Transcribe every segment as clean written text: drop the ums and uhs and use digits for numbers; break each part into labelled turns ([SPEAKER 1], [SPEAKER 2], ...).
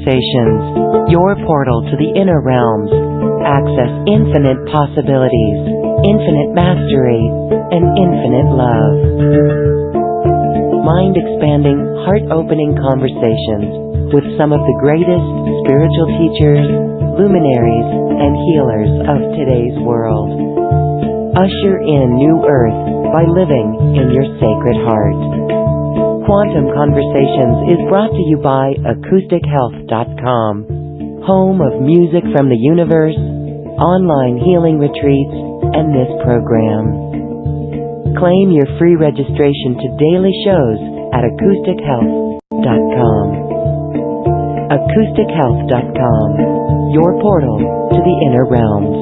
[SPEAKER 1] Conversations, your portal to the inner realms. Access infinite possibilities, infinite mastery, and infinite love. Mind-expanding, heart-opening conversations with some of the greatest spiritual teachers, luminaries, and healers of today's world. Usher in new earth by living in your sacred heart. Quantum Conversations is brought to you by AcousticHealth.com, home of music from the universe, online healing retreats, and this program. Claim your free registration to daily shows at AcousticHealth.com. AcousticHealth.com, your portal to the inner realms.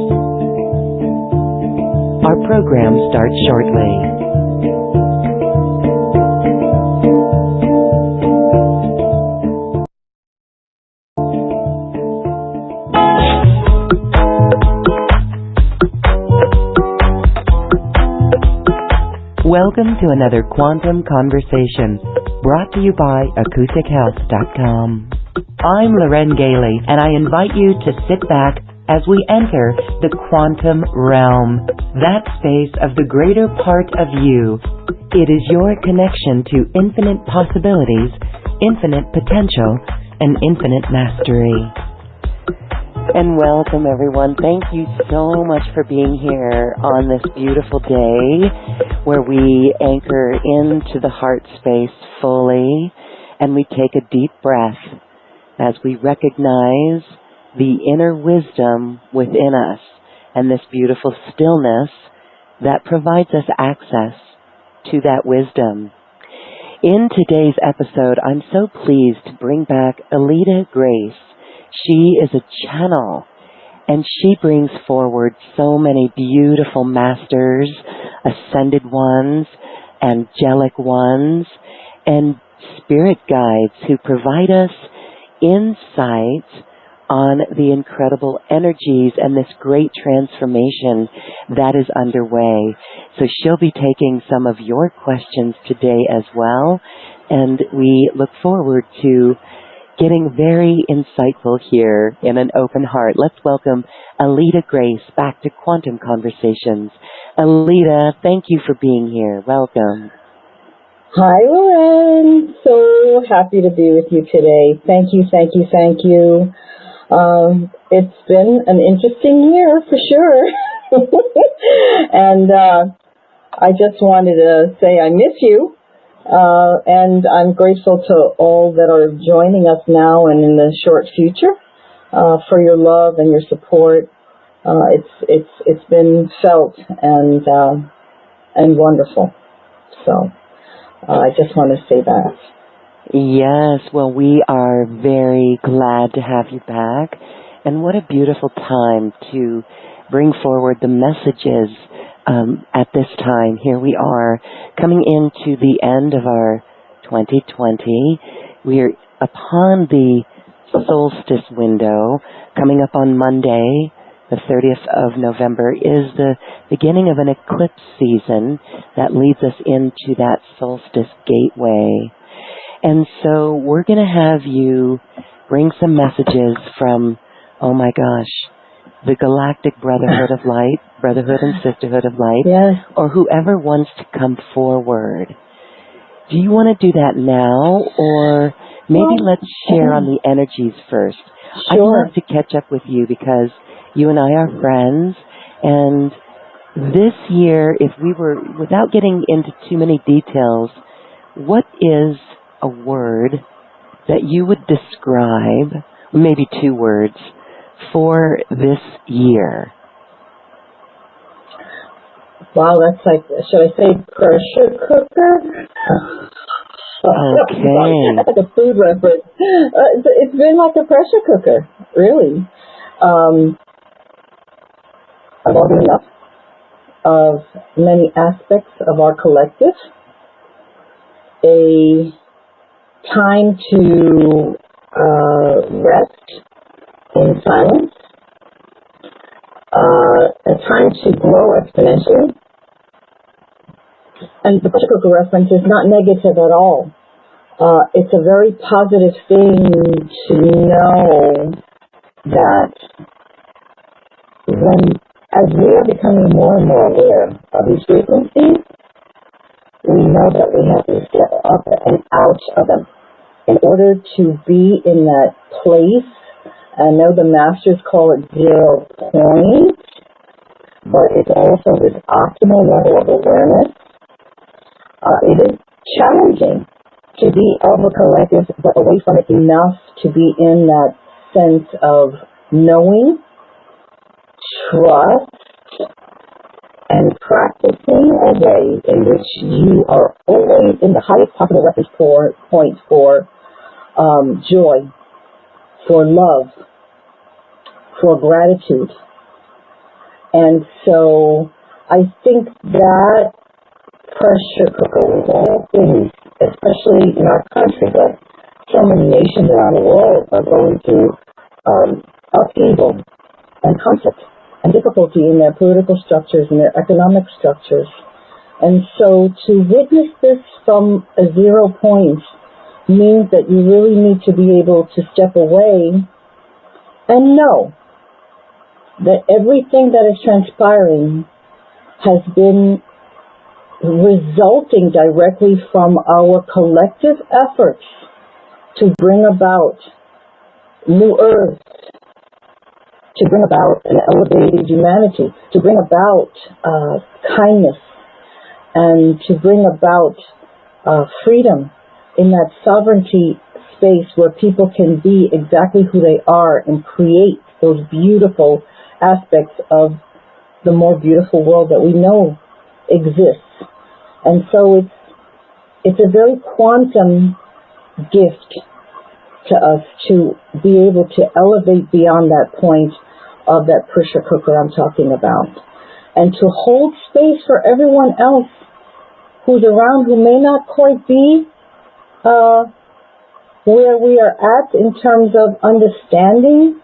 [SPEAKER 1] Our program starts shortly. Welcome to another Quantum Conversation, brought to you by AcousticHealth.com. I'm Loren Gailey, and I invite you to sit back as we enter the quantum realm, that space of the greater part of you. It is your connection to infinite possibilities, infinite potential, and infinite mastery. And welcome, everyone. Thank you so much for being here on this beautiful day where we anchor into the heart space fully and we take a deep breath as we recognize the inner wisdom within us and this beautiful stillness that provides us access to that wisdom. In today's episode, I'm so pleased to bring back Aileta Grace. She is a channel, and she brings forward so many beautiful masters, ascended ones, angelic ones, and spirit guides who provide us insights on the incredible energies and this great transformation that is underway. So she'll be taking some of your questions today as well, and we look forward to getting very insightful here in an open heart. Let's welcome Aileta Grace back to Quantum Conversations. Aileta, thank you for being here. Welcome.
[SPEAKER 2] Hi, Loren. So happy to be with you today. Thank you, thank you, thank you. It's been an interesting year for sure. And I just wanted to say I miss you. And I'm grateful to all that are joining us now and in the short future for your love and your support. It's been felt and wonderful. So I just want to say that.
[SPEAKER 1] Yes, well, we are very glad to have you back. And what a beautiful time to bring forward the messages at this time. Here we are coming into the end of our 2020. We are upon the solstice window. Coming up on Monday, the 30th of November, is the beginning of an eclipse season that leads us into that solstice gateway. And so we're going to have you bring some messages from, oh my gosh, the Galactic Brotherhood of Light, Brotherhood and Sisterhood of Light,
[SPEAKER 2] yes,
[SPEAKER 1] or whoever wants to come forward. Do you want to do that now, or maybe let's share on the energies first?
[SPEAKER 2] Sure.
[SPEAKER 1] I'd love to catch up with you because you and I are friends, and this year, if we were, without getting into too many details, what is a word that you would describe, maybe two words, for this year?
[SPEAKER 2] Wow, that's like, should I say pressure cooker?
[SPEAKER 1] Okay.
[SPEAKER 2] That's a food reference. It's been like a pressure cooker, really. I've learned enough of many aspects of our collective. A time to rest in silence. A time to grow exponentially. And the pressure cooker reference is not negative at all. It's a very positive thing to know that as we are becoming more and more aware of these frequencies, we know that we have to step up and out of them in order to be in that place. I know the masters call it 0 point, but it's also this optimal level of awareness. It is challenging to be of a collective, but away from it enough to be in that sense of knowing, trust, and practicing a way in which you are always in the highest possible reference point for joy, for love, for gratitude. And so I think that pressure cooker with all things, especially in our country, but so many nations around the world are going through upheaval and conflict and difficulty in their political structures and their economic structures. And so to witness this from a 0 point means that you really need to be able to step away and know that everything that is transpiring has been resulting directly from our collective efforts to bring about new earth, to bring about an elevated humanity, to bring about kindness, and to bring about freedom in that sovereignty space where people can be exactly who they are and create those beautiful aspects of the more beautiful world that we know exists. And so it's a very quantum gift to us to be able to elevate beyond that point of that pressure cooker I'm talking about, and to hold space for everyone else who's around who may not quite be where we are at in terms of understanding,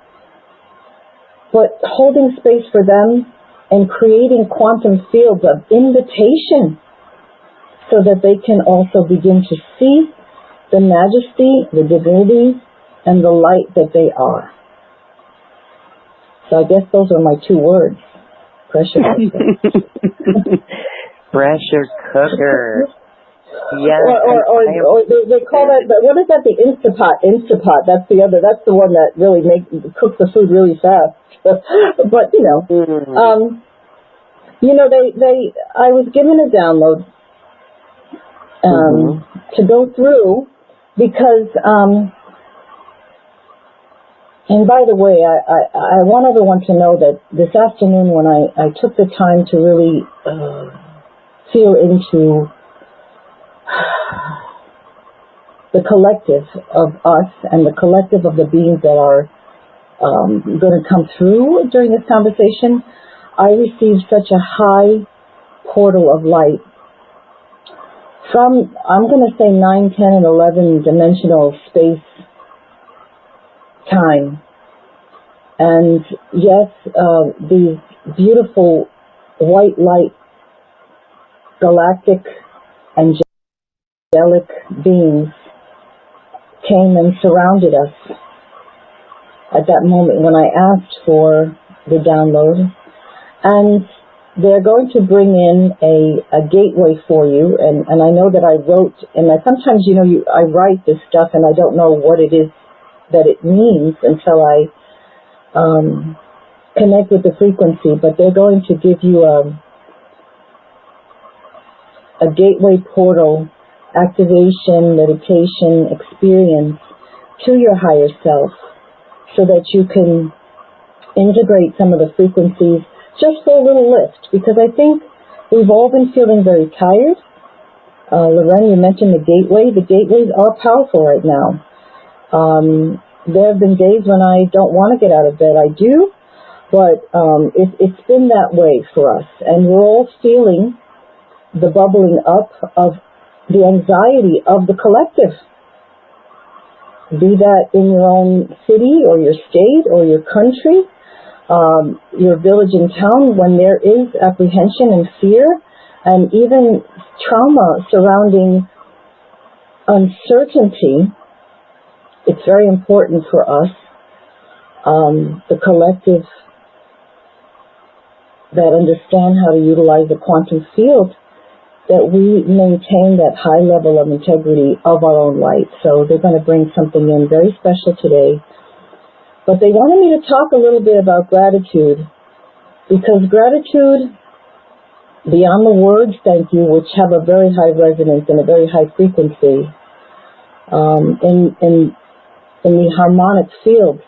[SPEAKER 2] but holding space for them and creating quantum fields of invitation so that they can also begin to see the majesty, the divinity, and the light that they are. So I guess those are my 2 words. Pressure cooker.
[SPEAKER 1] Pressure cooker. Yes.
[SPEAKER 2] Or they call that, what is that, the Instapot? Instapot, that's the one that really cooks the food really fast. But, I was given a download to go through because, and by the way, I want everyone to know that this afternoon when I took the time to really feel into the collective of us and the collective of the beings that are going to come through during this conversation, I received such a high portal of light from, I'm going to say 9, 10, and 11 dimensional space time. And yes, these beautiful white light, galactic, angelic beings came and surrounded us at that moment when I asked for the download. And they're going to bring in a gateway for you. And I know that I wrote, and sometimes, I write this stuff and I don't know what it is that it means until I connect with the frequency. But they're going to give you a gateway portal activation, meditation experience to your higher self so that you can integrate some of the frequencies just for a little lift, because I think we've all been feeling very tired. Lorraine, you mentioned the gateway. The gateways are powerful right now. There have been days when I don't want to get out of bed. I do, but it's been that way for us. And we're all feeling the bubbling up of the anxiety of the collective. Be that in your own city or your state or your country, your village and town, when there is apprehension and fear and even trauma surrounding uncertainty, it's very important for us, the collective that understand how to utilize the quantum field, that we maintain that high level of integrity of our own light. So they're going to bring something in very special today. But they wanted me to talk a little bit about gratitude, because gratitude, beyond the words thank you, which have a very high resonance and a very high frequency, in the harmonic field,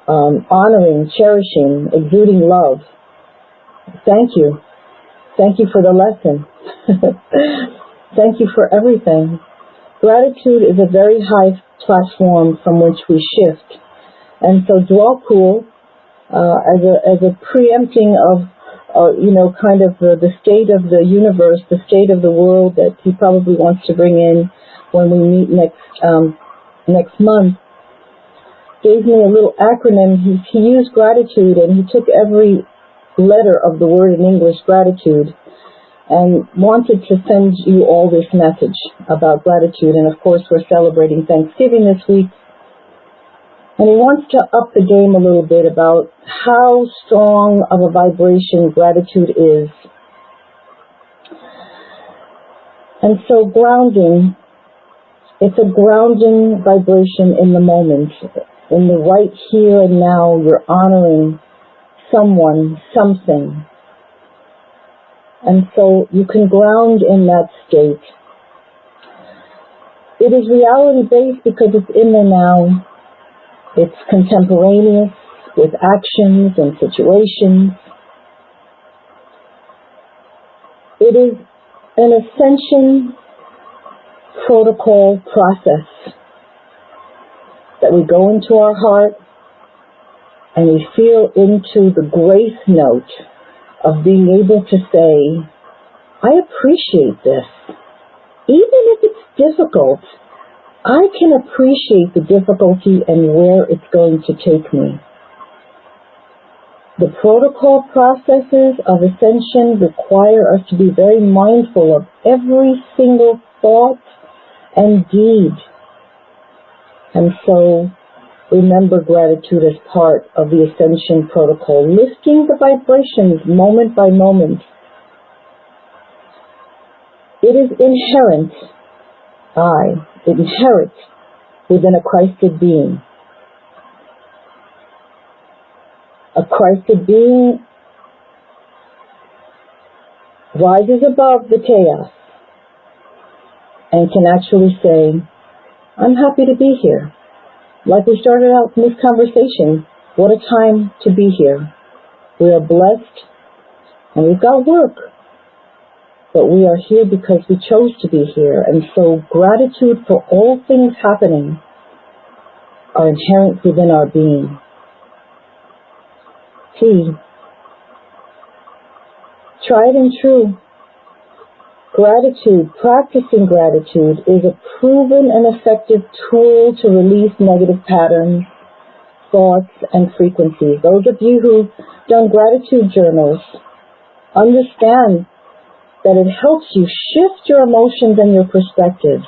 [SPEAKER 2] honoring, cherishing, exuding love. Thank you. Thank you for the lesson. Thank you for everything. Gratitude is a very high platform from which we shift. And so Djuwal Khul, as a preempting of, kind of the state of the universe, the state of the world that he probably wants to bring in when we meet next month, gave me a little acronym. He used gratitude, and he took every letter of the word in English, gratitude, and wanted to send you all this message about gratitude. And of course, we're celebrating Thanksgiving this week. And he wants to up the game a little bit about how strong of a vibration gratitude is. And so grounding, it's a grounding vibration in the moment. In the right here and now, you're honoring someone, something. And so you can ground in that state. It is reality-based because it's in the now. It's contemporaneous with actions and situations. It is an ascension protocol process that we go into our heart and we feel into the grace note of being able to say, I appreciate this. Even if it's difficult, I can appreciate the difficulty and where it's going to take me. The protocol processes of ascension require us to be very mindful of every single thought and deed. And so, remember gratitude as part of the ascension protocol, lifting the vibrations moment by moment. It is inherent, inherent within a Christed being. A Christed being rises above the chaos and can actually say, I'm happy to be here. Like we started out in this conversation, what a time to be here. We are blessed and we've got work, but we are here because we chose to be here. And so gratitude for all things happening are inherent within our being. T. Tried and true. Gratitude, practicing gratitude, is a proven and effective tool to release negative patterns, thoughts, and frequencies. Those of you who've done gratitude journals understand that it helps you shift your emotions and your perspectives.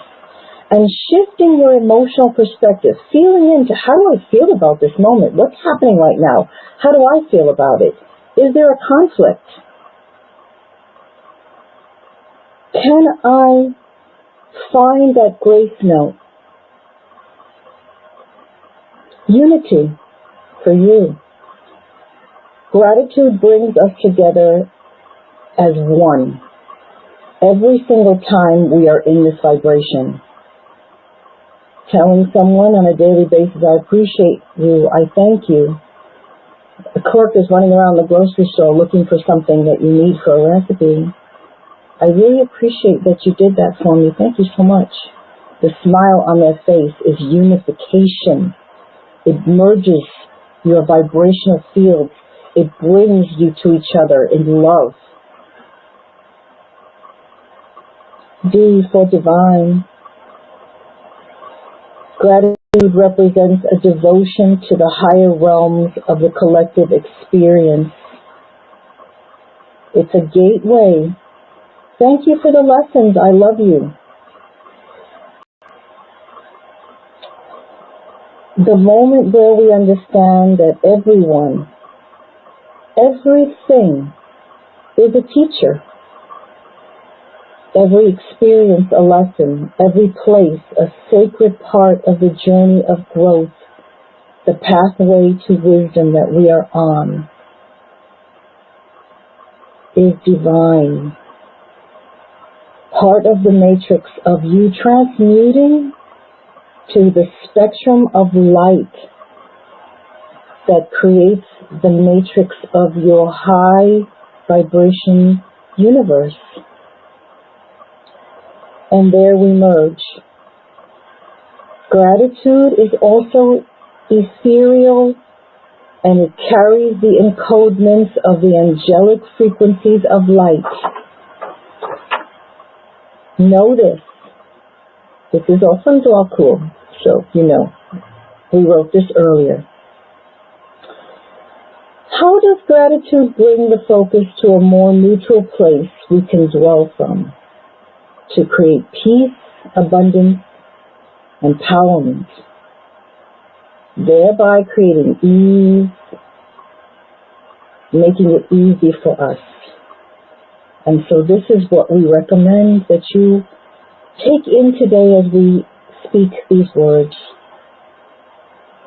[SPEAKER 2] And shifting your emotional perspective, feeling into, how do I feel about this moment? What's happening right now? How do I feel about it? Is there a conflict? Can I find that grace note? Unity for you. Gratitude brings us together as one. Every single time we are in this vibration. Telling someone on a daily basis, I appreciate you, I thank you. A clerk is running around the grocery store looking for something that you need for a recipe. I really appreciate that you did that for me. Thank you so much. The smile on their face is unification. It merges your vibrational fields. It brings you to each other in love. D for divine. Gratitude represents a devotion to the higher realms of the collective experience. It's a gateway. Thank you for the lessons. I love you. the moment where we understand that everyone, everything is a teacher. Every experience a lesson, every place a sacred part of the journey of growth, the pathway to wisdom that we are on is divine. Part of the matrix of you transmuting to the spectrum of light that creates the matrix of your high vibration universe. And there we merge. Gratitude is also ethereal, and it carries the encodements of the angelic frequencies of light. Know this. This is all from Djuwal Khul, so you know. We wrote this earlier. How does gratitude bring the focus to a more neutral place we can dwell from, to create peace, abundance, empowerment, thereby creating ease, making it easy for us? And so this is what we recommend that you take in today as we speak these words.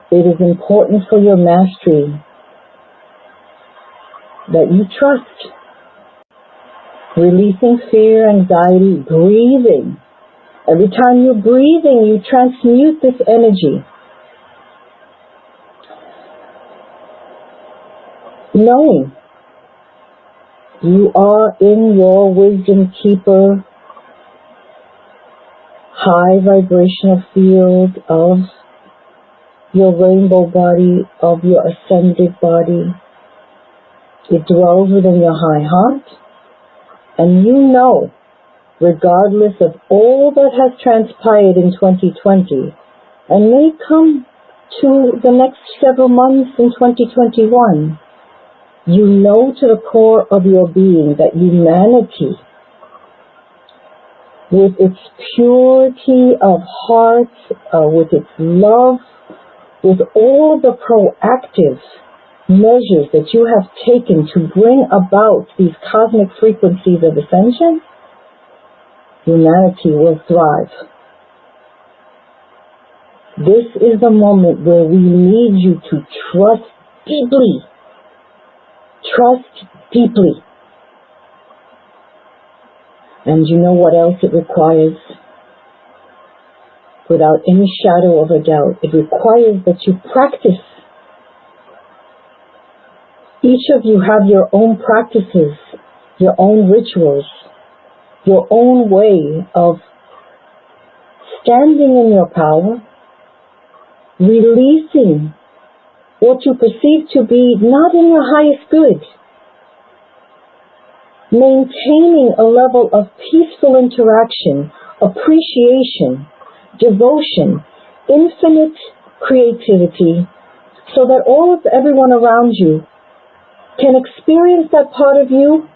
[SPEAKER 2] It is important for your mastery that you trust. Releasing fear, anxiety, breathing. Every time you're breathing, you transmute this energy. Knowing you are in your wisdom keeper, high vibrational field of your rainbow body, of your ascended body. It dwells within your high heart. And you know, regardless of all that has transpired in 2020, and may come to the next several months in 2021, you know to the core of your being that humanity, with its purity of heart, with its love, with all the proactive measures that you have taken to bring about these cosmic frequencies of ascension, humanity will thrive. This is the moment where we need you to trust deeply. Trust deeply. And you know what else it requires? Without any shadow of a doubt, it requires that you practice. Each of you have your own practices, your own rituals, your own way of standing in your power, releasing what you perceive to be not in your highest good, maintaining a level of peaceful interaction, appreciation, devotion, infinite creativity, so that everyone around you can experience that part of you,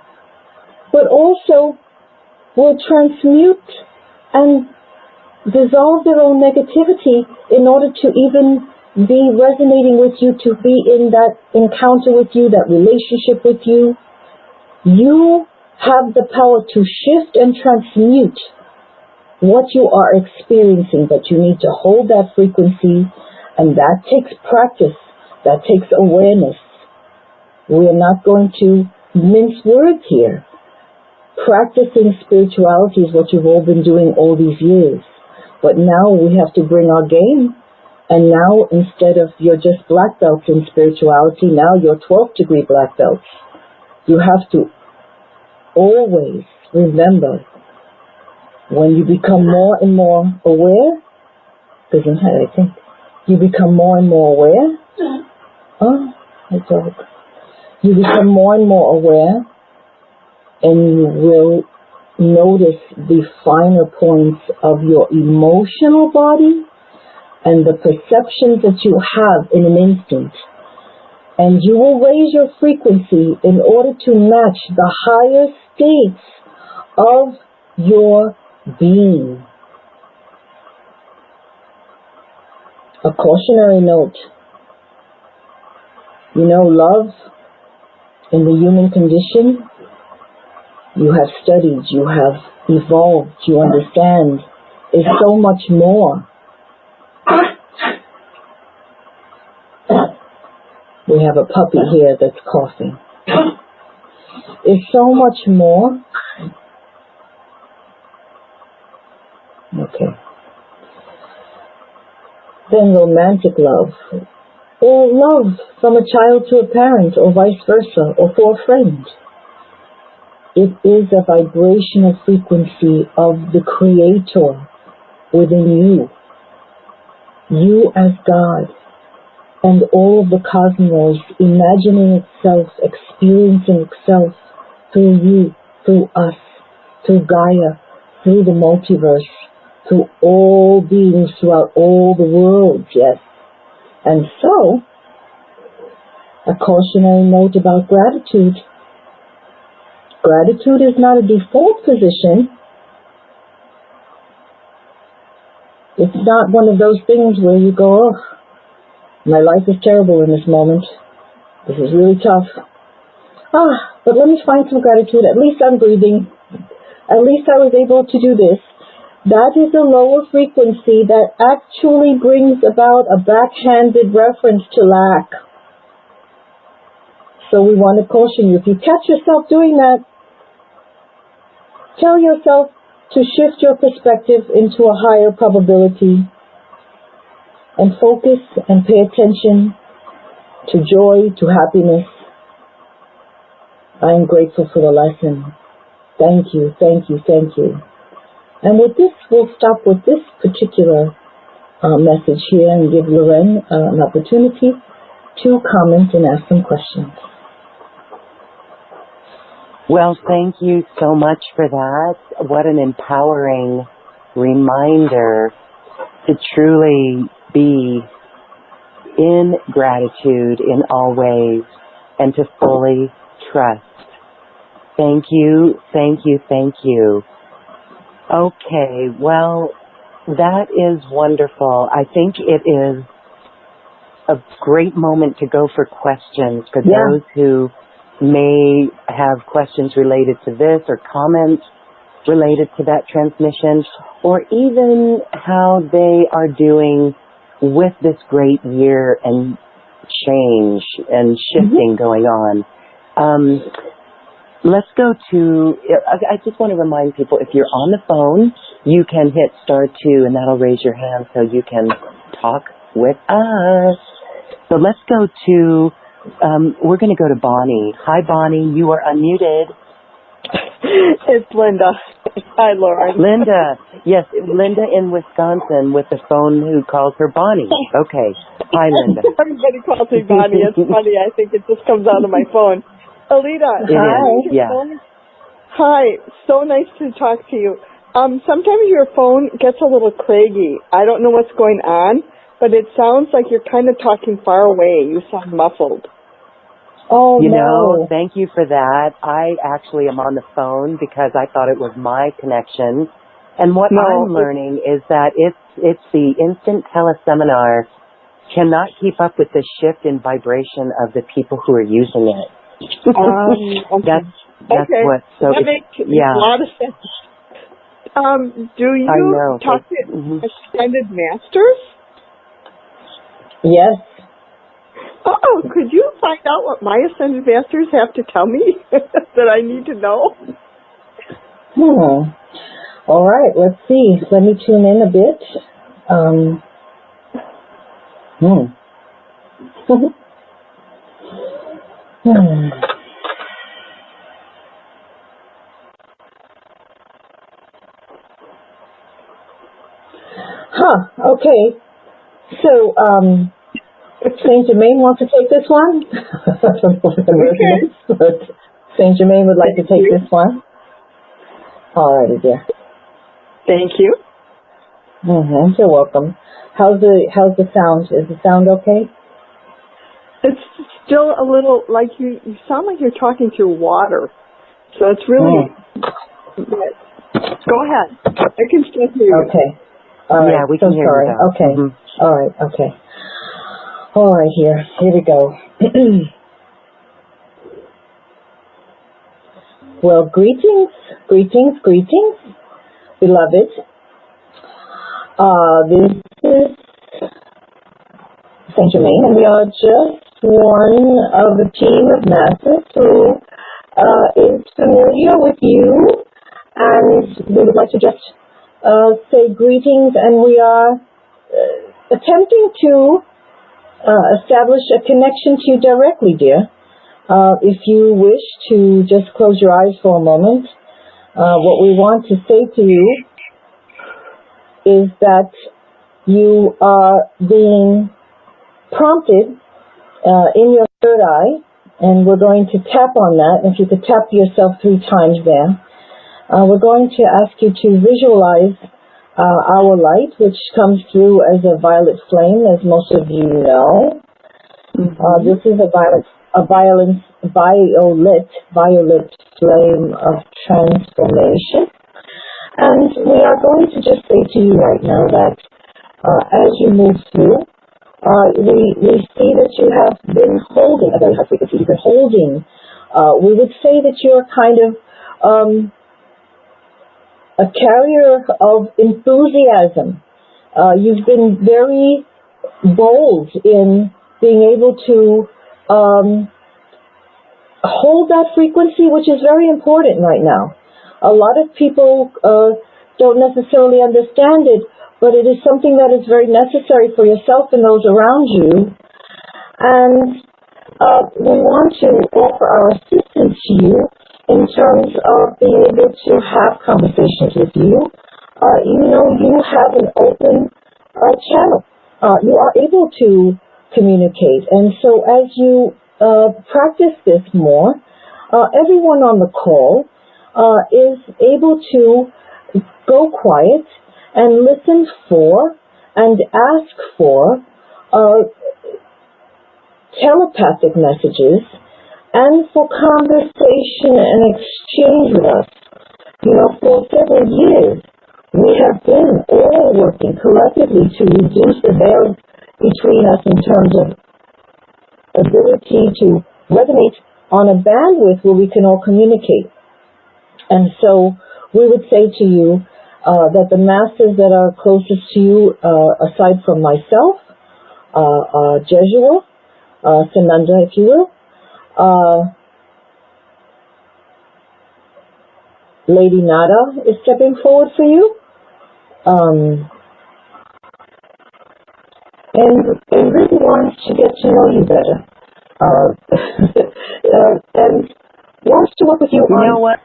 [SPEAKER 2] but also will transmute and dissolve their own negativity in order to even be resonating with you, to be in that encounter with you, that relationship with you. You have the power to shift and transmute what you are experiencing, but you need to hold that frequency, and that takes practice, that takes awareness. We are not going to mince words here. Practicing spirituality is what you've all been doing all these years. But now we have to bring our game. And now, instead of you're just black belts in spirituality, now you're 12th degree black belts. You have to always remember, when you become more and more aware, I think, you become more and more aware. You become more and more aware, and you will notice the finer points of your emotional body and the perceptions that you have in an instant. And you will raise your frequency in order to match the higher states of your being. A cautionary note. You know, love in the human condition, you have studied, you have evolved, you understand, is so much more. We have a puppy here that's coughing. Is so much more. Okay. Then romantic love, or love from a child to a parent, or vice versa, or for a friend. It is a vibrational frequency of the Creator within you. You as God, and all of the cosmos imagining itself, experiencing itself through you, through us, through Gaia, through the multiverse, through all beings throughout all the worlds, yes. And so, a cautionary note about gratitude. Gratitude is not a default position. It's not one of those things where you go, oh, my life is terrible in this moment. This is really tough. But let me find some gratitude. At least I'm breathing. At least I was able to do this. That is a lower frequency that actually brings about a backhanded reference to lack. So we want to caution you. If you catch yourself doing that, tell yourself to shift your perspective into a higher probability and focus and pay attention to joy, to happiness. I am grateful for the lesson. Thank you, thank you, thank you. And with this, we'll stop with this particular message here and give Loren an opportunity to comment and ask some questions.
[SPEAKER 1] Well, thank you so much for that. What an empowering reminder to truly be in gratitude in all ways and to fully trust. Thank you, thank you, thank you. Okay, well, that is wonderful. I think it is a great moment to go for questions for those who may have questions related to this or comments related to that transmission, or even how they are doing with this great year and change and shifting going on. Let's go to, I just want to remind people, if you're on the phone, you can hit *2 and that'll raise your hand so you can talk with us. So let's go to, we're going to go to Bonnie. Hi, Bonnie. You are unmuted.
[SPEAKER 3] It's Linda. Hi, Lauren.
[SPEAKER 1] Linda. Yes, Linda in Wisconsin with the phone who calls her Bonnie. Okay. Hi, Linda.
[SPEAKER 3] Everybody calls me Bonnie. It's funny. I think it just comes out of my phone. Aileta.
[SPEAKER 1] Hi. Yeah.
[SPEAKER 3] Hi. So nice to talk to you. Sometimes your phone gets a little craggy. I don't know what's going on, but it sounds like you're kind of talking far away. You sound muffled.
[SPEAKER 2] Oh,
[SPEAKER 1] you know, thank you for that. I actually am on the phone because I thought it was my connection. And what I'm learning is that it's the instant teleseminar cannot keep up with the shift in vibration of the people who are using it.
[SPEAKER 3] Okay.
[SPEAKER 1] That's what. So
[SPEAKER 3] that makes a lot of sense. Do you talk to Ascended Masters?
[SPEAKER 2] Yes.
[SPEAKER 3] Oh, could you find out what my Ascended Masters have to tell me that I need to know?
[SPEAKER 2] All right, let's see. Let me tune in a bit. Okay. So, Saint Germain wants to take this one? I don't know what the version is, but Saint Germain would like to take this one. All righty, dear.
[SPEAKER 3] Thank you.
[SPEAKER 2] You're welcome. How's the sound? Is the sound okay?
[SPEAKER 3] It's still a little like you sound like you're talking through water. So it's really good. Go ahead. I can still hear you.
[SPEAKER 2] Okay. All right.
[SPEAKER 1] Yeah, we
[SPEAKER 2] so
[SPEAKER 1] can hear
[SPEAKER 2] sorry.
[SPEAKER 1] you though.
[SPEAKER 2] Okay.
[SPEAKER 1] Mm-hmm.
[SPEAKER 2] All right. Okay. All right. Here we go. Well, greetings, beloved. This is Saint Germain, and we are just one of the team of masters who is familiar with you, and we would like to just say greetings, and we are attempting to establish a connection to you directly, dear. If you wish to just close your eyes for a moment, what we want to say to you is that you are being prompted in your third eye, and we're going to tap on that. If you could tap yourself 3 times there. We're going to ask you to visualize our light, which comes through as a violet flame, as most of you know. Mm-hmm. This is a violet flame of transformation. And we are going to just say to you right now that as you move through, we see that you have been holding a very high frequency. You've been holding. We would say that you're kind of a carrier of enthusiasm. You've been very bold in being able to hold that frequency, which is very important right now. A lot of people don't necessarily understand it, but it is something that is very necessary for yourself and those around you. And we want to offer our assistance to you in terms of being able to have conversations with you. You know, you have an open channel. You are able to communicate. And so as you practice this more, everyone on the call is able to go quiet and listen for and ask for telepathic messages and for conversation and exchange with us. You know, for several years, we have been all working collectively to reduce the veil between us in terms of ability to resonate on a bandwidth where we can all communicate. And so we would say to you that the masters that are closest to you, aside from myself, Djuwal, Sananda, if you will, Lady Nada is stepping forward for you, and really wants to get to know you better, and wants to work with you.
[SPEAKER 1] You know what?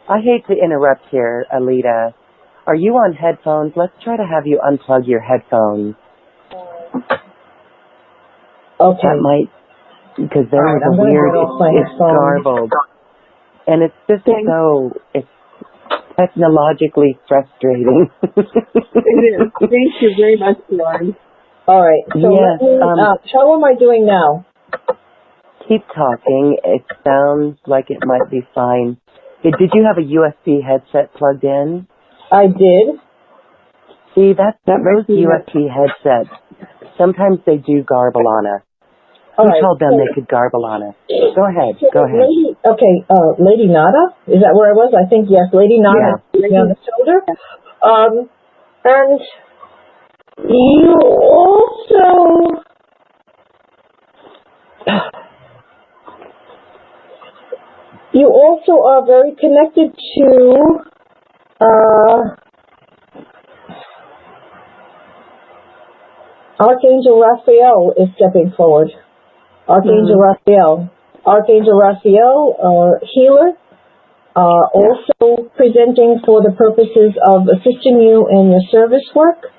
[SPEAKER 1] I hate to interrupt here, Aileta. Are you on headphones? Let's try to have you unplug your headphones.
[SPEAKER 2] Okay.
[SPEAKER 1] That might, because there was a weird, it's garbled. And it's just it's technologically frustrating.
[SPEAKER 3] It is. Thank you very much, Lauren.
[SPEAKER 2] All right. So
[SPEAKER 1] yes,
[SPEAKER 2] how am I doing now?
[SPEAKER 1] Keep talking. It sounds like it might be fine. Did you have a USB headset plugged in?
[SPEAKER 2] I did.
[SPEAKER 1] See, those USB headsets, sometimes they do garble on us. Who told them they could garble on us? Go ahead.
[SPEAKER 2] Lady Nada, is that where I was? I think, yes, Lady Nada on the shoulder. And you also are very connected to Archangel Raphael is stepping forward. Archangel Raphael, healer, also presenting for the purposes of assisting you in your service work,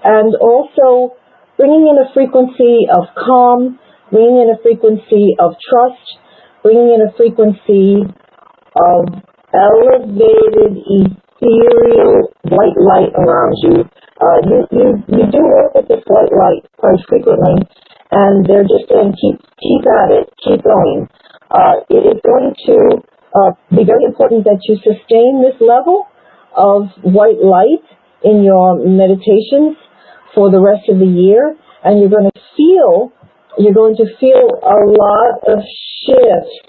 [SPEAKER 2] and also bringing in a frequency of calm, bringing in a frequency of trust, bringing in a frequency of elevated, ethereal white light around you. You do work with this white light quite frequently, and they're just saying keep at it, keep going. It is going to be very important that you sustain this level of white light in your meditations for the rest of the year, and you're going to feel a lot of shifts.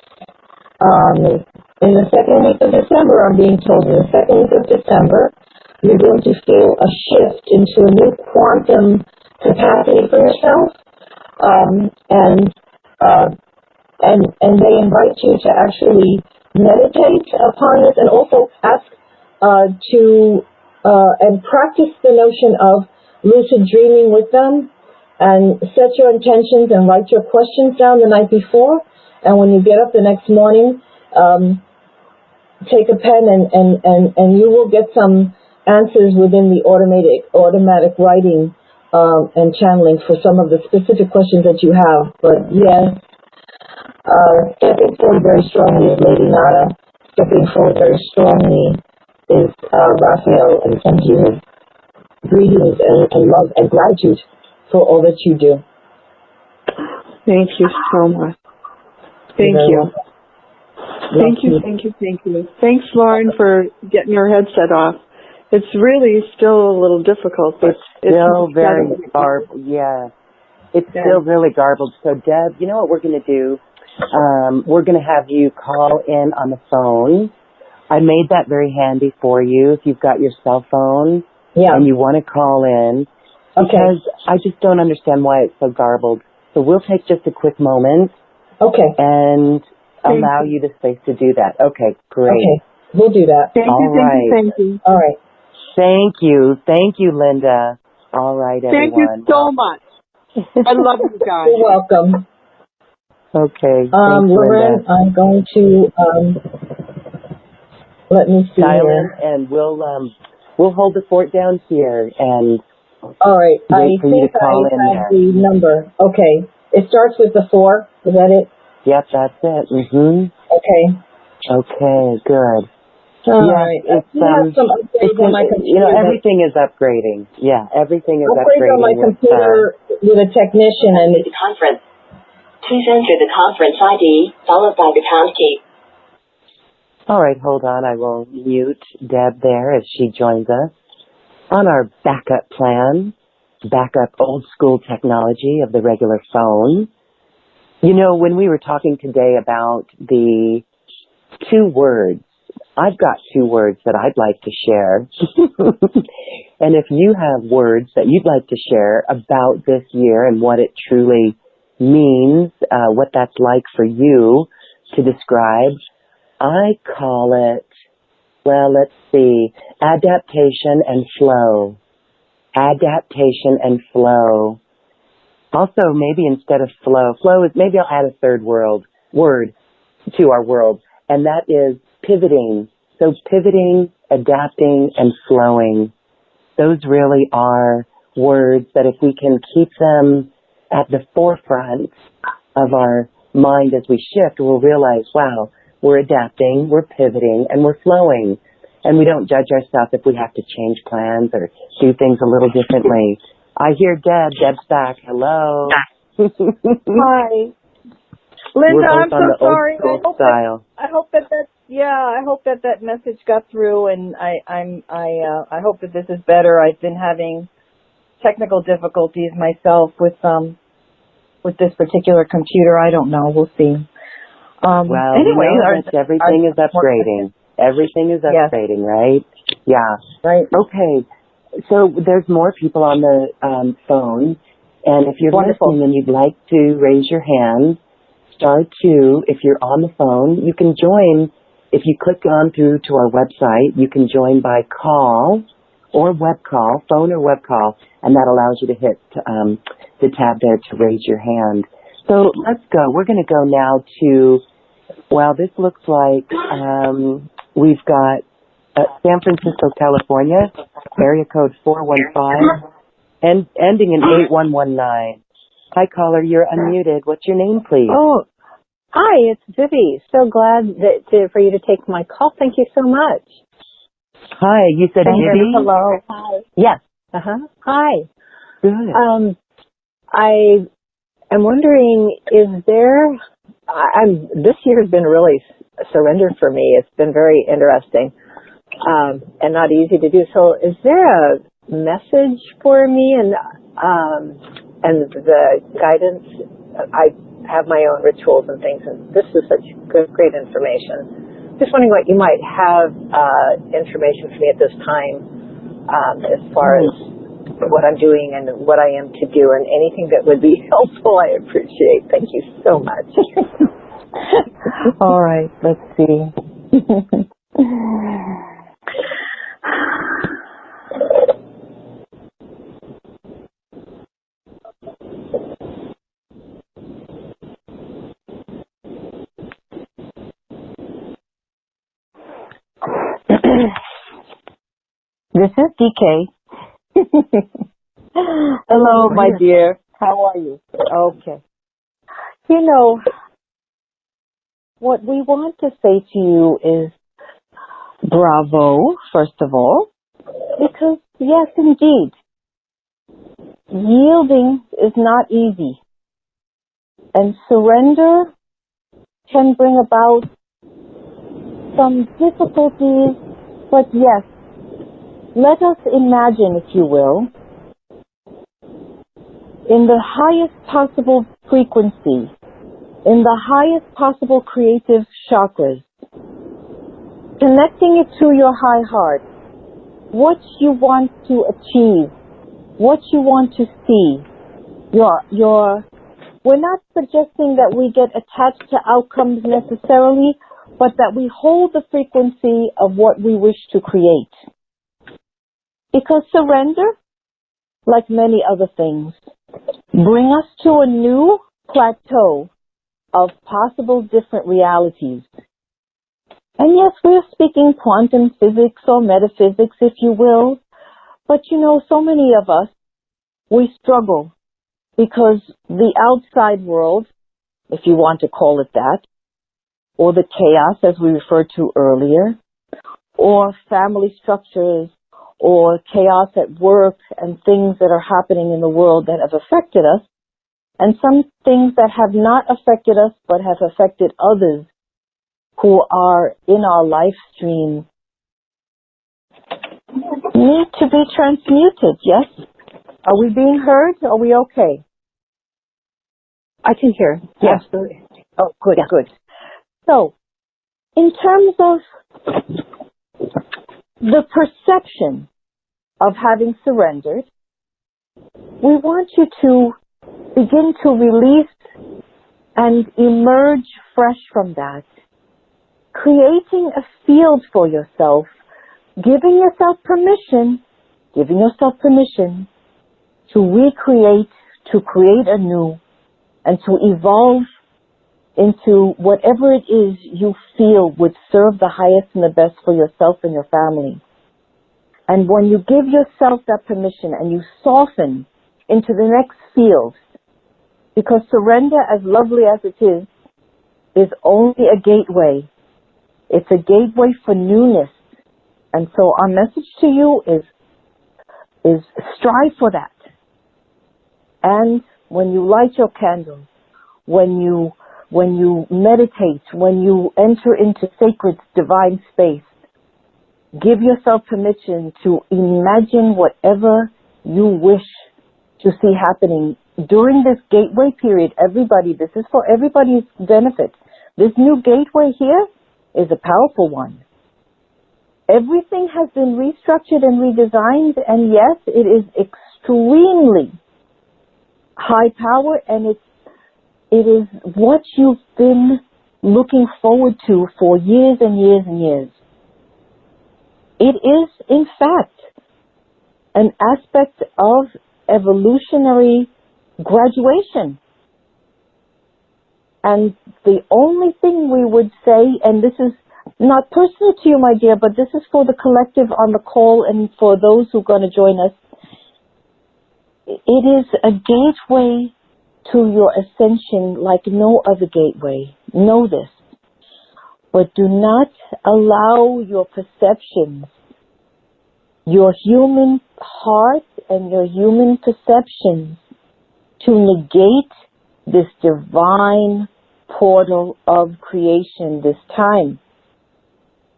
[SPEAKER 2] In the second week of December, I'm being told, in the second week of December, you're going to feel a shift into a new quantum capacity for yourself, and they invite you to actually meditate upon this, and also ask and practice the notion of lucid dreaming with them, and set your intentions and write your questions down the night before, and when you get up the next morning, take a pen and you will get some answers within the automatic writing and channeling for some of the specific questions that you have. But yes, stepping forward very strongly is Lady Nada. Stepping forward very strongly is Raphael, and sends you his greetings and love and gratitude for all that you do.
[SPEAKER 3] Thank you so much. Thank you. Thank you. Thanks, Lauren, for getting your headset off. It's really still a little difficult, but it's
[SPEAKER 1] still very garbled. Yeah, it's still really garbled. So, Deb, you know what we're going to do? We're going to have you call in on the phone. I made that very handy for you if you've got your cell phone and you want to call in. Because I just don't understand why it's so garbled. So we'll take just a quick moment. And allow you the space to do that. Okay, great.
[SPEAKER 2] Okay, we'll do that.
[SPEAKER 3] Thank you.
[SPEAKER 2] All right.
[SPEAKER 1] Thank you, Linda. All right, everyone.
[SPEAKER 3] Thank you so much. I love you guys.
[SPEAKER 2] You're welcome.
[SPEAKER 1] Okay.
[SPEAKER 2] Lauren, I'm going to let me see here.
[SPEAKER 1] And we'll hold the fort down here and
[SPEAKER 2] all right. I think I have the number. Okay. It starts with the 4. Is that it?
[SPEAKER 1] Yep, that's it.
[SPEAKER 2] Okay.
[SPEAKER 1] Okay, good.
[SPEAKER 2] All right.
[SPEAKER 1] It's
[SPEAKER 2] some upgrades on my computer.
[SPEAKER 1] Everything is upgrading. Yeah, everything is
[SPEAKER 2] upgrading. Upgrades on my computer with a technician and
[SPEAKER 4] the conference. Please enter the conference ID followed by the pound key.
[SPEAKER 1] All right, hold on. I will mute Deb there as she joins us on our backup plan, backup old school technology of the regular phone. You know, when we were talking today about the 2 words, I've got 2 words that I'd like to share. And if you have words that you'd like to share about this year and what it truly means, what that's like for you to describe, I call it, well, let's see, adaptation and flow. Adaptation and flow. Also, maybe instead of flow is, maybe I'll add a third word to our world, and that is pivoting. So pivoting, adapting, and flowing. Those really are words that if we can keep them at the forefront of our mind as we shift, we'll realize, wow, we're adapting, we're pivoting, and we're flowing. And we don't judge ourselves if we have to change plans or do things a little differently. I hear Deb. Deb's back. Hello.
[SPEAKER 3] Hi. Linda, I'm so sorry. I hope that message got through, and I hope that this is better. I've been having technical difficulties myself with this particular computer. I don't know. We'll see.
[SPEAKER 1] Well, anyway, everything is upgrading. Everything is upgrading, right? Yeah.
[SPEAKER 2] Right.
[SPEAKER 1] Okay. So there's more people on the phone, and if you're listening and you'd like to raise your hand, *2. If you're on the phone, you can join. If you click on through to our website, you can join by call or web call, phone or web call, and that allows you to hit the tab there to raise your hand. So let's go. We're going to go now to, well, this looks like we've got San Francisco, California, area code 415, and ending in 8119. Hi, caller. You're unmuted. What's your name, please?
[SPEAKER 5] Oh, hi. It's Vivi. So glad for you to take my call. Thank you so much.
[SPEAKER 1] Hi. You said Vivi?
[SPEAKER 5] Hello. Hi.
[SPEAKER 1] Yes.
[SPEAKER 5] Hi.
[SPEAKER 1] Good.
[SPEAKER 5] I am wondering, this year has been really surrendered for me. It's been very interesting. and not easy to do. So is there a message for me and the guidance? I have my own rituals and things, and this is such great information. Just wondering what you might have information for me at this time as far as what I'm doing and what I am to do, and anything that would be helpful, I appreciate. Thank you so much.
[SPEAKER 2] All right, let's see. This is DK. Hello, my dear. How are you? Okay. You know, what we want to say to you is bravo, first of all, because yes, indeed, yielding is not easy. And surrender can bring about some difficulties, but yes, let us imagine, if you will, in the highest possible frequency, in the highest possible creative chakras, connecting it to your high heart, what you want to achieve, what you want to see. We're not suggesting that we get attached to outcomes necessarily, but that we hold the frequency of what we wish to create. Because surrender, like many other things, bring us to a new plateau of possible different realities. And yes, we're speaking quantum physics or metaphysics, if you will, but you know, so many of us, we struggle because the outside world, if you want to call it that, or the chaos as we referred to earlier, or family structures, or chaos at work and things that are happening in the world that have affected us, and some things that have not affected us but have affected others who are in our life stream, need to be transmuted, yes? Are we being heard? Are we okay?
[SPEAKER 5] I can hear.
[SPEAKER 2] Yes.
[SPEAKER 5] Absolutely.
[SPEAKER 2] Oh, good,
[SPEAKER 5] Yeah.
[SPEAKER 2] good. So, in terms of the perception of having surrendered, we want you to begin to release and emerge fresh from that, creating a field for yourself, giving yourself permission to recreate, to create anew, and to evolve into whatever it is you feel would serve the highest and the best for yourself and your family. And when you give yourself that permission and you soften into the next field, because surrender, as lovely as it is only a gateway. It's a gateway for newness. And so our message to you is strive for that. And when you light your candles, when you meditate, when you enter into sacred divine space, give yourself permission to imagine whatever you wish to see happening during this gateway period. Everybody, this is for everybody's benefit. This new gateway here is a powerful one. Everything has been restructured and redesigned, and yes, it is extremely high power, and it is what you've been looking forward to for years and years and years. It is, in fact, an aspect of evolutionary graduation. And the only thing we would say, and this is not personal to you, my dear, but this is for the collective on the call and for those who are going to join us, it is a gateway to your ascension like no other gateway. Know this. But do not allow your perceptions, your human heart and your human perceptions to negate this divine portal of creation this time.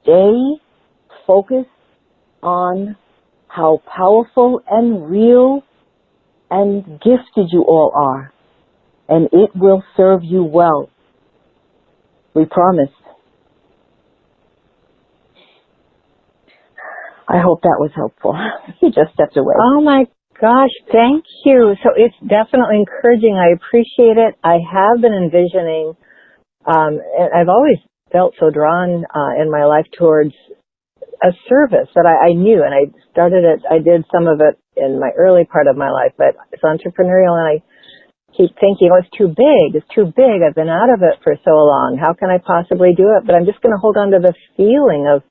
[SPEAKER 2] Stay focused on how powerful and real and gifted you all are, and it will serve you well. We promise. I hope that was helpful. He just stepped away.
[SPEAKER 5] Oh my gosh, thank you. So it's definitely encouraging. I appreciate it. I have been envisioning, and I've always felt so drawn in my life towards a service that I knew, and I started it. I did some of it in my early part of my life, but it's entrepreneurial, and I keep thinking, oh, it's too big. It's too big. I've been out of it for so long. How can I possibly do it? But I'm just going to hold on to the feeling of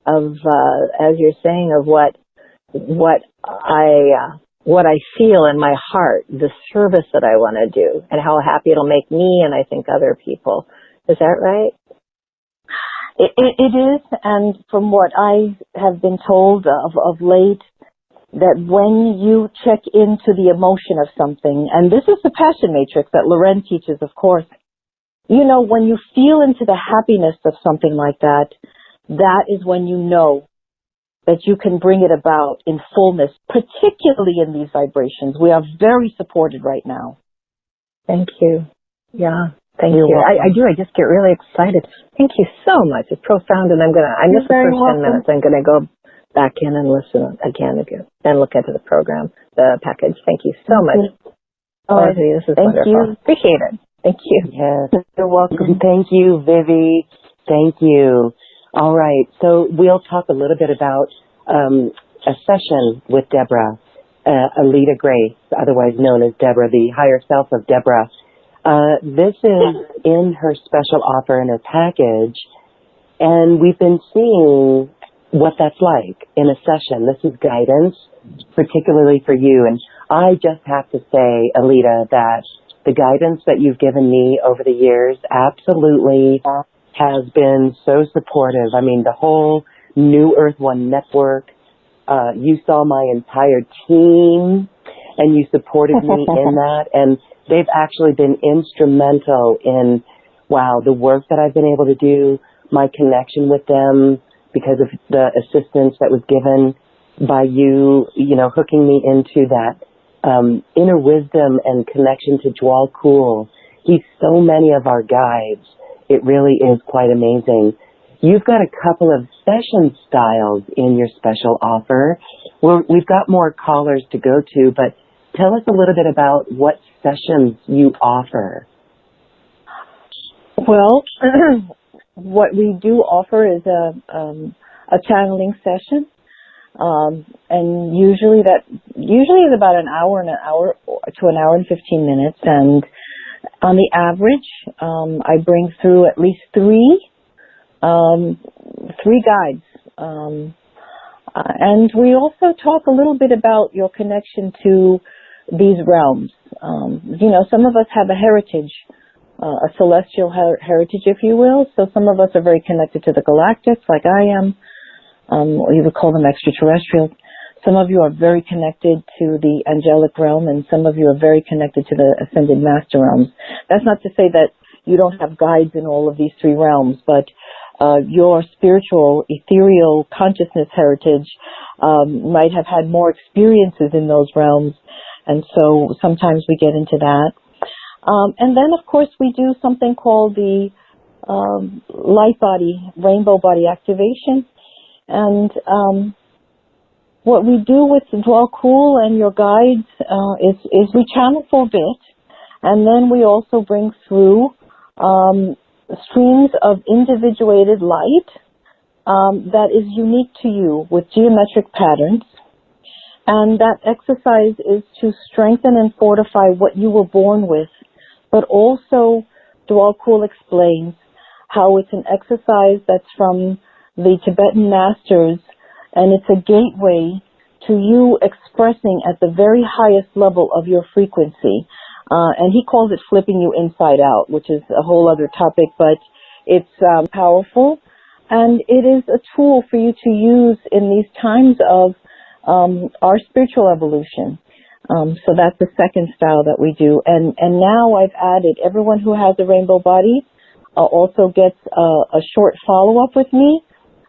[SPEAKER 5] as you're saying, of what I feel in my heart, the service that I want to do, and how happy it'll make me and I think other people. Is that right?
[SPEAKER 2] It is, and from what I have been told of late, that when you check into the emotion of something, and this is the passion matrix that Loren teaches, of course, you know, when you feel into the happiness of something like that, that is when you know that you can bring it about in fullness, particularly in these vibrations. We are very supported right now.
[SPEAKER 5] Thank you. Yeah. Thank you. I do. I just get really excited. Thank you so much. It's profound, and I missed the first 10 minutes. I'm going to go back in and listen again and look into the program, the package. Thank you so much.
[SPEAKER 2] Oh,
[SPEAKER 5] this is
[SPEAKER 2] thank
[SPEAKER 5] wonderful.
[SPEAKER 2] You.
[SPEAKER 5] Appreciate it. Thank you.
[SPEAKER 1] Yes.
[SPEAKER 2] You're welcome.
[SPEAKER 1] Thank you, Vivi. Thank you. All right. So we'll talk a little bit about a session with Deborah, Aileta Grace, otherwise known as Deborah, the higher self of Deborah. This is in her special offer in her package, and we've been seeing what that's like in a session. This is guidance, particularly for you. And I just have to say, Aileta, that the guidance that you've given me over the years absolutely has been so supportive. I mean, the whole New Earth One network, you saw my entire team, and you supported me in that, and they've actually been instrumental in, the work that I've been able to do, my connection with them because of the assistance that was given by you, hooking me into that inner wisdom and connection to Djuwal Khul. He's so many of our guides. It really is quite amazing. You've got a couple of session styles in your special offer. We've got more callers to go to, but tell us a little bit about what sessions you offer.
[SPEAKER 2] Well, what we do offer is a channeling session, and usually is about an hour to an hour and 15 minutes. And on the average, I bring through at least three guides. And we also talk a little bit about your connection to these realms. Some of us have a heritage, a celestial heritage, if you will. So some of us are very connected to the galactics, like I am, or you would call them extraterrestrial. Some of you are very connected to the angelic realm, and some of you are very connected to the Ascended Master realms. That's not to say that you don't have guides in all of these three realms, but your spiritual, ethereal consciousness heritage might have had more experiences in those realms, and so sometimes we get into that. And then, of course, we do something called the light body, rainbow body activation. And what we do with Djuwal Khul and your guides is we channel for a bit, and then we also bring through streams of individuated light that is unique to you with geometric patterns. And that exercise is to strengthen and fortify what you were born with. But also, Djuwal Khul explains how it's an exercise that's from the Tibetan masters, and it's a gateway to you expressing at the very highest level of your frequency. And he calls it flipping you inside out, which is a whole other topic, but it's powerful. And it is a tool for you to use in these times of our spiritual evolution. So that's the second style that we do. And now I've added everyone who has a rainbow body also gets a short follow-up with me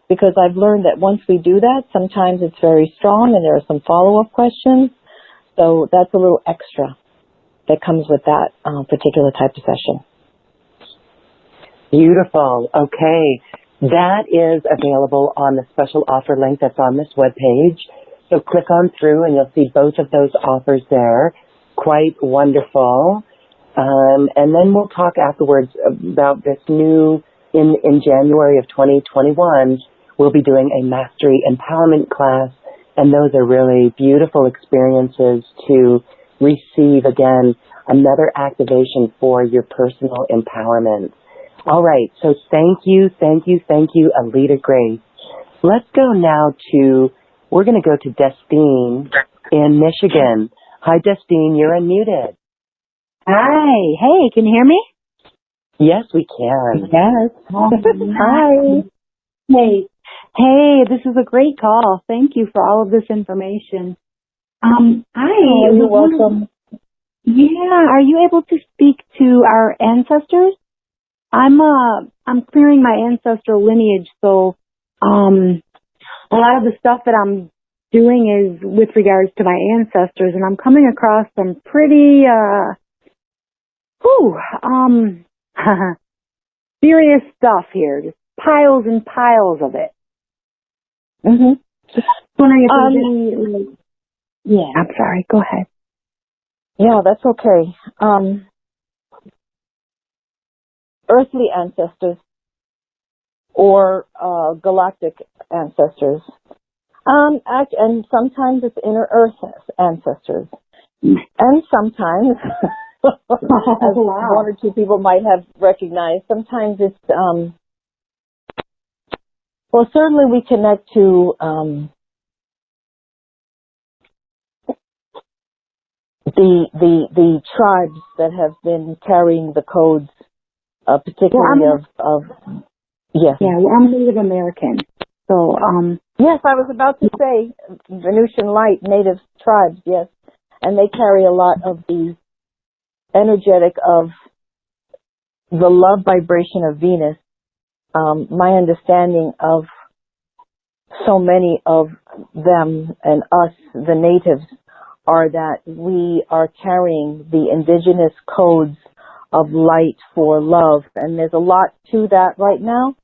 [SPEAKER 2] because I've learned that once we do that, sometimes it's very strong and there are some follow-up questions. So that's a little extra that comes with that particular type of session.
[SPEAKER 1] Beautiful. Okay. That is available on the special offer link that's on this webpage. So click on through and you'll see both of those offers there. Quite wonderful. And then we'll talk afterwards about this new, in January of 2021, we'll be doing a mastery empowerment class. And those are really beautiful experiences to receive, again, another activation for your personal empowerment. All right, so thank you, Aileta Grace. Let's go now to, we're going to go to Destine in Michigan. Hi, Destine, you're unmuted.
[SPEAKER 6] Hi. Hey, can you hear me?
[SPEAKER 1] Yes, we can.
[SPEAKER 6] Yes.
[SPEAKER 2] Hi.
[SPEAKER 6] Hey, this is a great call. Thank you for all of this information.
[SPEAKER 2] You're welcome.
[SPEAKER 6] Yeah, are you able to speak to our ancestors? I'm clearing my ancestral lineage, so a lot of the stuff that I'm doing is with regards to my ancestors, and I'm coming across some pretty serious stuff here. Just piles and piles of it.
[SPEAKER 2] Mm-hmm.
[SPEAKER 6] Just wondering if there's any, yeah, I'm sorry, go ahead.
[SPEAKER 2] Yeah, that's okay. Earthly ancestors or galactic ancestors. And sometimes it's inner earth ancestors. And sometimes, as one or two people might have recognized, sometimes it's, well, certainly we connect to the tribes that have been carrying the codes, particularly yes.
[SPEAKER 6] Yeah, well, I'm Native American, so
[SPEAKER 2] yes, I was about to say Venusian Light, Native tribes, yes, and they carry a lot of the energetic of the love vibration of Venus. My understanding of so many of them and us, the natives, are that we are carrying the indigenous codes of light for love. And there's a lot to that right now.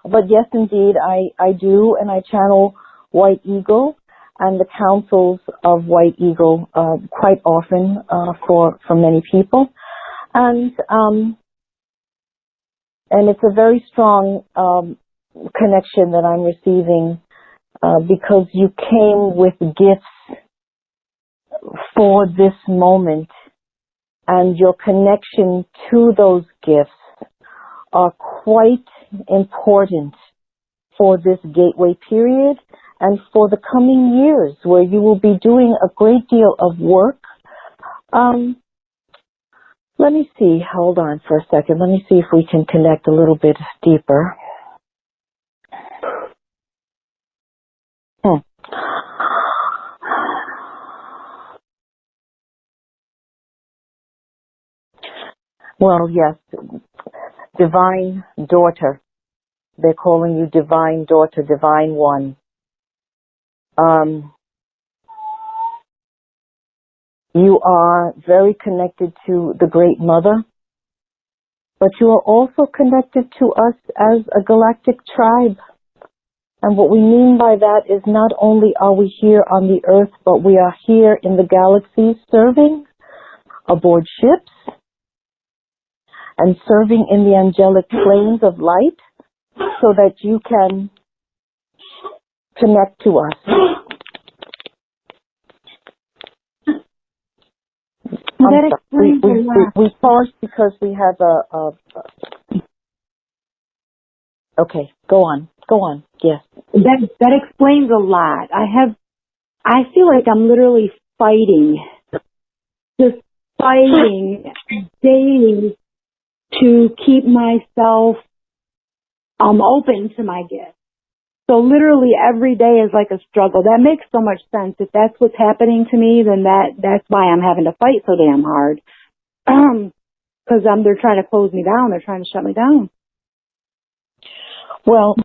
[SPEAKER 2] But yes, indeed, I do, and I channel White Eagle and the councils of White Eagle quite often for many people. And it's a very strong connection that I'm receiving because you came with gifts for this moment, and your connection to those gifts are quite important for this gateway period and for the coming years, where you will be doing a great deal of work. Let me see. Hold on for a second. Let me see if we can connect a little bit deeper. Well, yes, divine daughter. They're calling you divine daughter, divine one. You are very connected to the Great Mother, but you are also connected to us as a galactic tribe. And what we mean by that is not only are we here on the earth, but we are here in the galaxy serving aboard ships and serving in the angelic planes of light so that you can connect to us. We paused because we have okay, go on, yes.
[SPEAKER 6] That explains a lot. I feel like I'm literally just fighting daily to keep myself open to my gifts. So literally every day is like a struggle. That makes so much sense. If that's what's happening to me, then that's why I'm having to fight so damn hard. Because they're trying to close me down. They're trying to shut me down.
[SPEAKER 2] Well,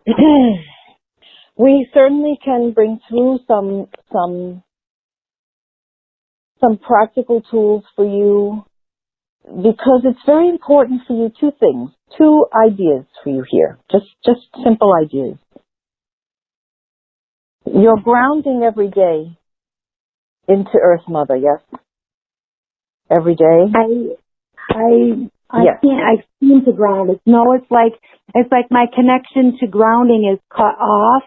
[SPEAKER 2] we certainly can bring through some practical tools for you, because it's very important for you. Two ideas for you here. Just simple ideas. You're grounding every day into Earth Mother, yes? Every day?
[SPEAKER 6] I
[SPEAKER 2] Yes.
[SPEAKER 6] can't, I seem to ground. It's like my connection to grounding is cut off.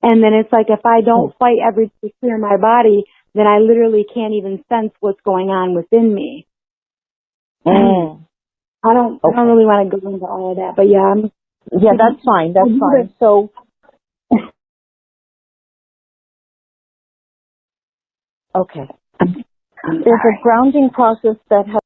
[SPEAKER 6] And then it's like if I don't fight every day to clear my body, then I literally can't even sense what's going on within me. I don't really want to go into all of that, but yeah.
[SPEAKER 2] That's fine. That's fine. So, okay. There's a grounding process that has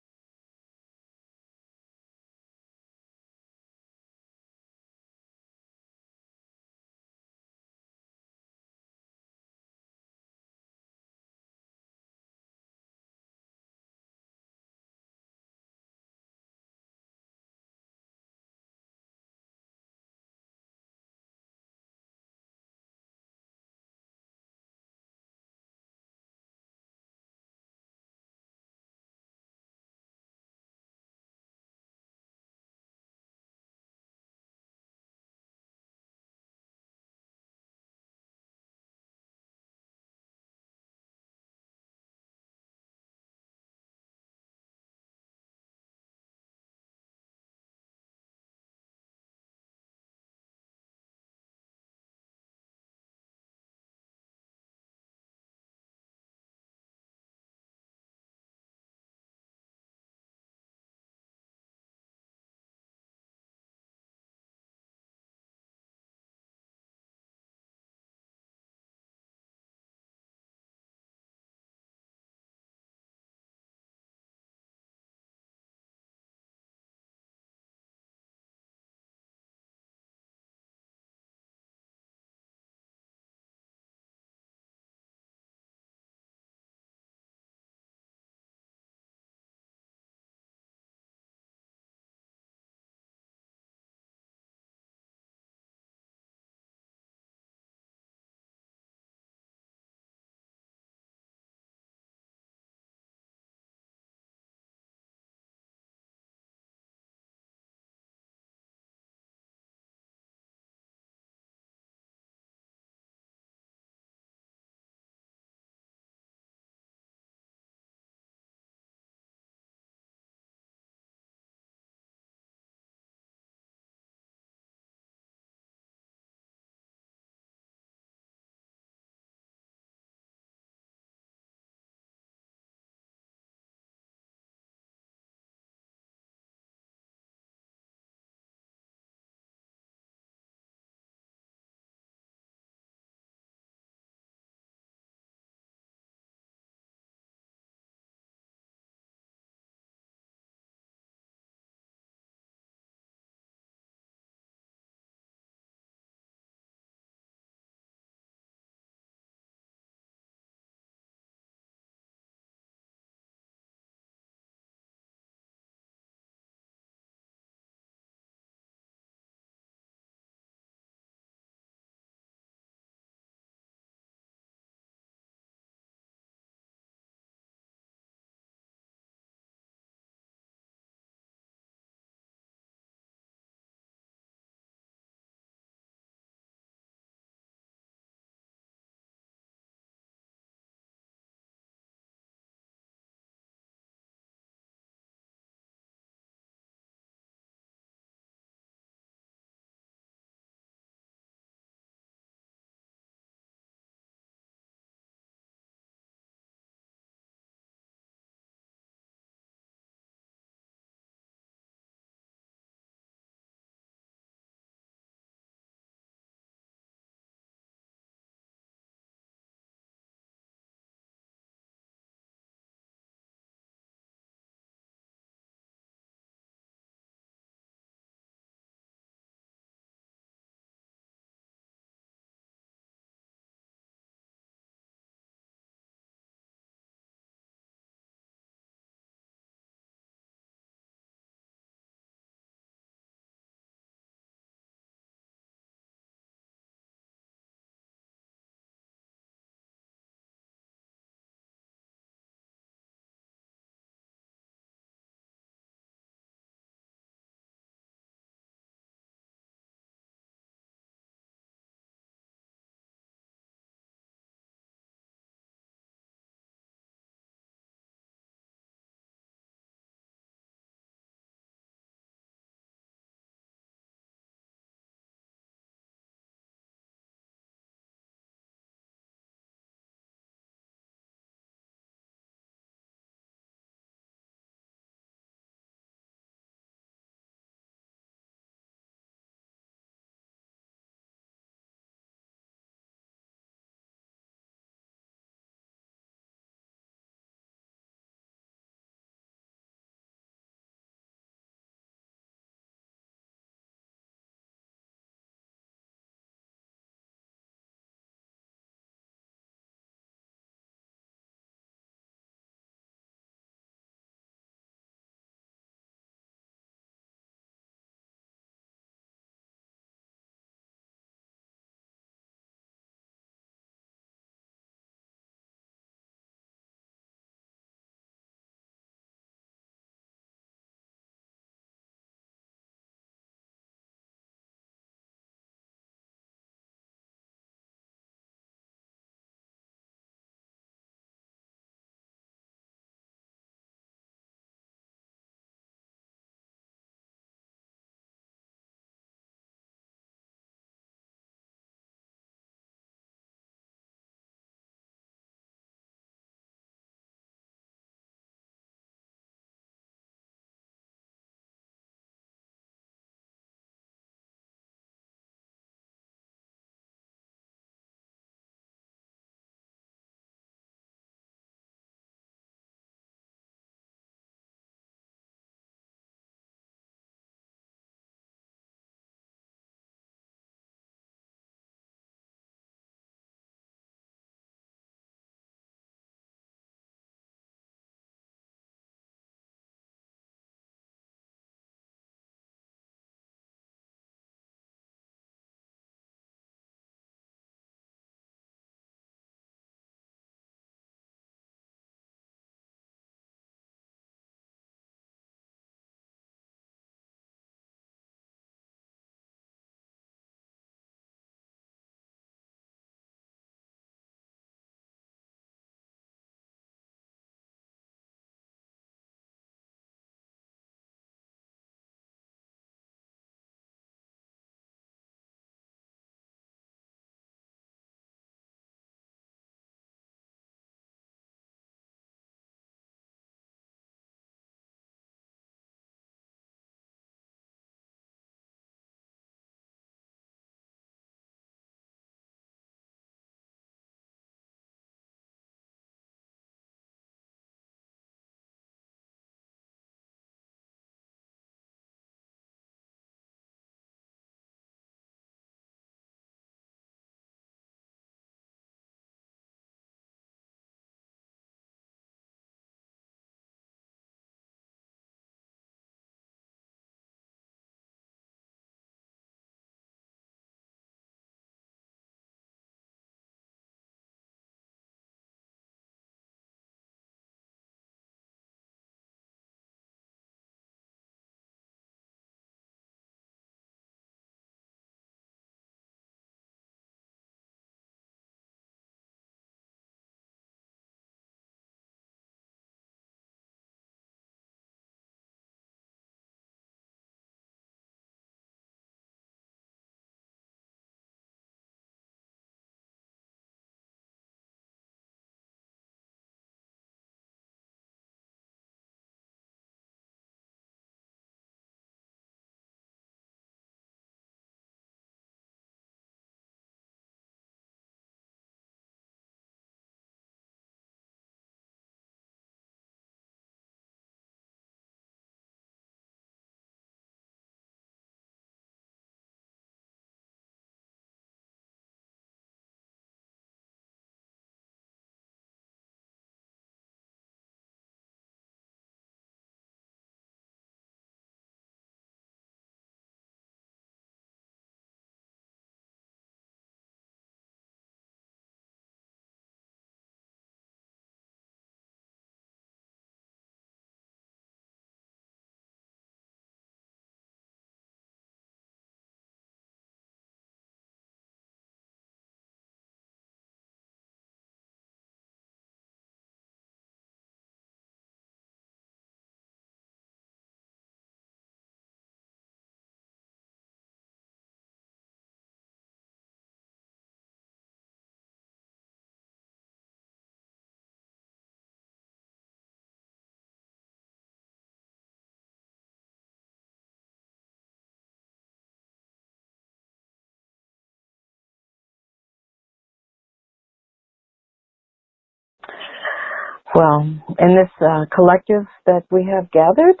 [SPEAKER 5] Well, in this collective that we have gathered,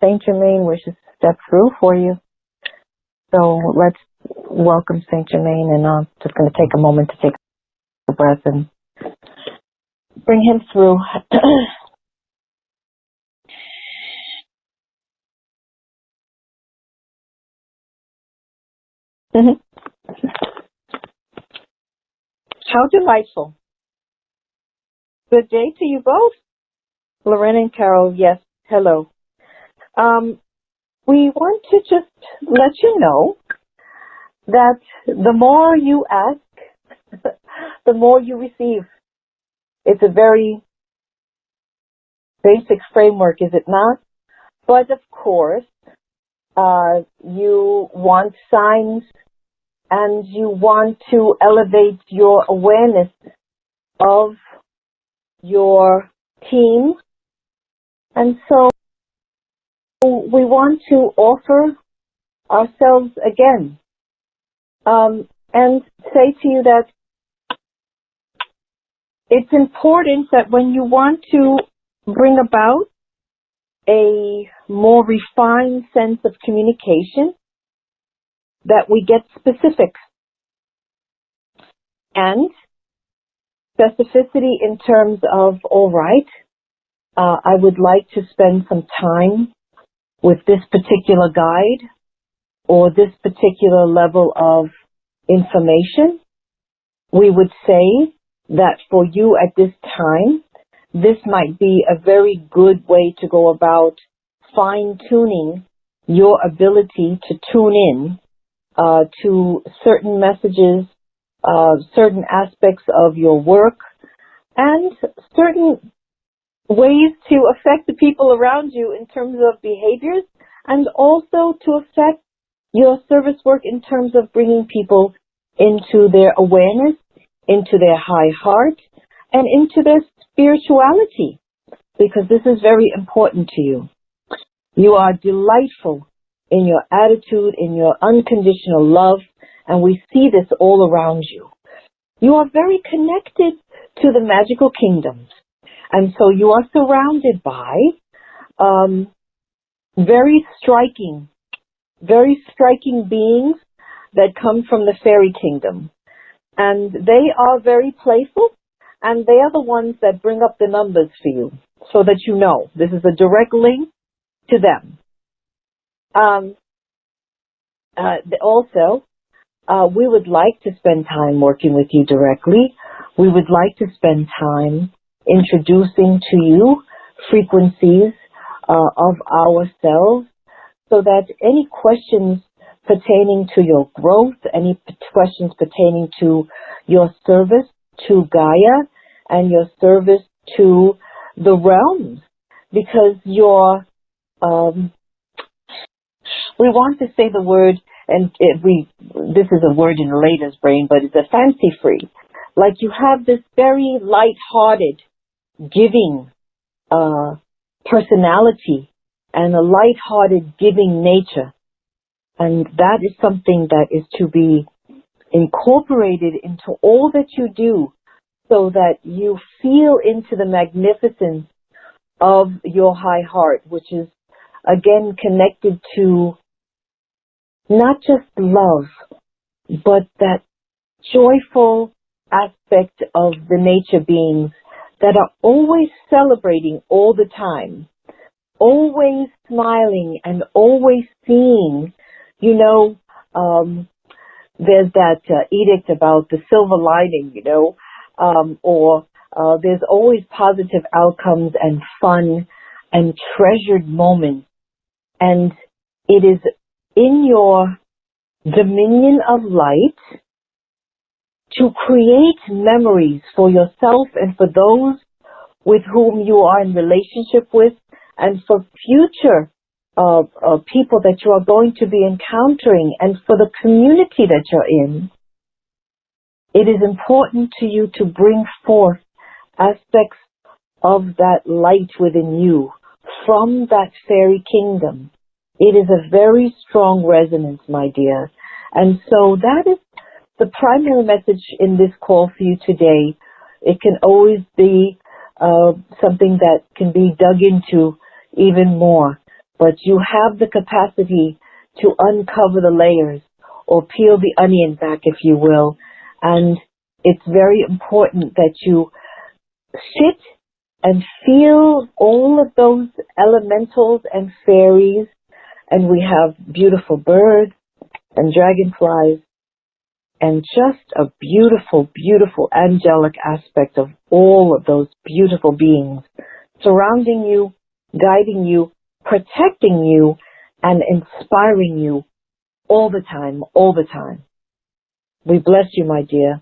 [SPEAKER 5] Saint Germain wishes to step through for you. So let's welcome Saint Germain, and I'm just going to take a moment to take a breath and bring him through. How delightful. Good day to you both. Lorraine and Carol, yes, hello. We want to just let you know that the more you ask, the more you receive. It's a very basic framework, is it not? But of course, you want signs and you want to elevate your awareness of your team. And so we want to offer ourselves again and say to you that it's important that when you want to bring about a more refined sense of communication, that we get specifics. And specificity in terms of, all right, I would like to spend some time with this particular guide or this particular level of information. We would say that for you at this time, this might be a very good way to go about fine-tuning your ability to tune in to certain messages, certain aspects of your work, and certain ways to affect the people around you in terms of behaviors, and also to affect your service work in terms of bringing people into their awareness, into their high heart, and into their spirituality, because this is very important to you. You are delightful in your attitude, in your unconditional love, and we see this all around you. You are very connected to the magical kingdoms, and so you are surrounded by very striking beings that come from the fairy kingdom. And they are very playful, and they are the ones that bring up the numbers for you, so that you know this is a direct link to them. Also, we would like to spend time working with you directly. We would like to spend time introducing to you frequencies of ourselves, so that any questions pertaining to your growth, any questions pertaining to your service to Gaia and your service to the realms, because your we want to say the word, and this is a word in Aileta's brain, but it's a fancy free. Like you have this very light-hearted, giving personality and a light-hearted, giving nature. And that is something that is to be incorporated into all that you do, so that you feel into the magnificence of your high heart, which is, again, connected to not just love, but that joyful aspect of the nature beings that are always celebrating all the time, always smiling and always seeing. You know, there's that edict about the silver lining, you know, or there's always positive outcomes and fun and treasured moments. And it is in your dominion of light to create memories for yourself and for those with whom you are in relationship with, and for future people that you are going to be encountering, and for the community that you're in. It is important to you to bring forth aspects of that light within you from that fairy kingdom. It is a very strong resonance, my dear. And so that is the primary message in this call for you today. It can always be
[SPEAKER 2] something that can be dug into even more. But you have the capacity to uncover the layers or peel the onion back, if you will. And it's very important that you sit and feel all of those elementals and fairies. And we have beautiful birds and dragonflies and just a beautiful, beautiful angelic aspect of all of those beautiful beings surrounding you, guiding you, protecting you, and inspiring you all the time, all the time. We bless you, my dear.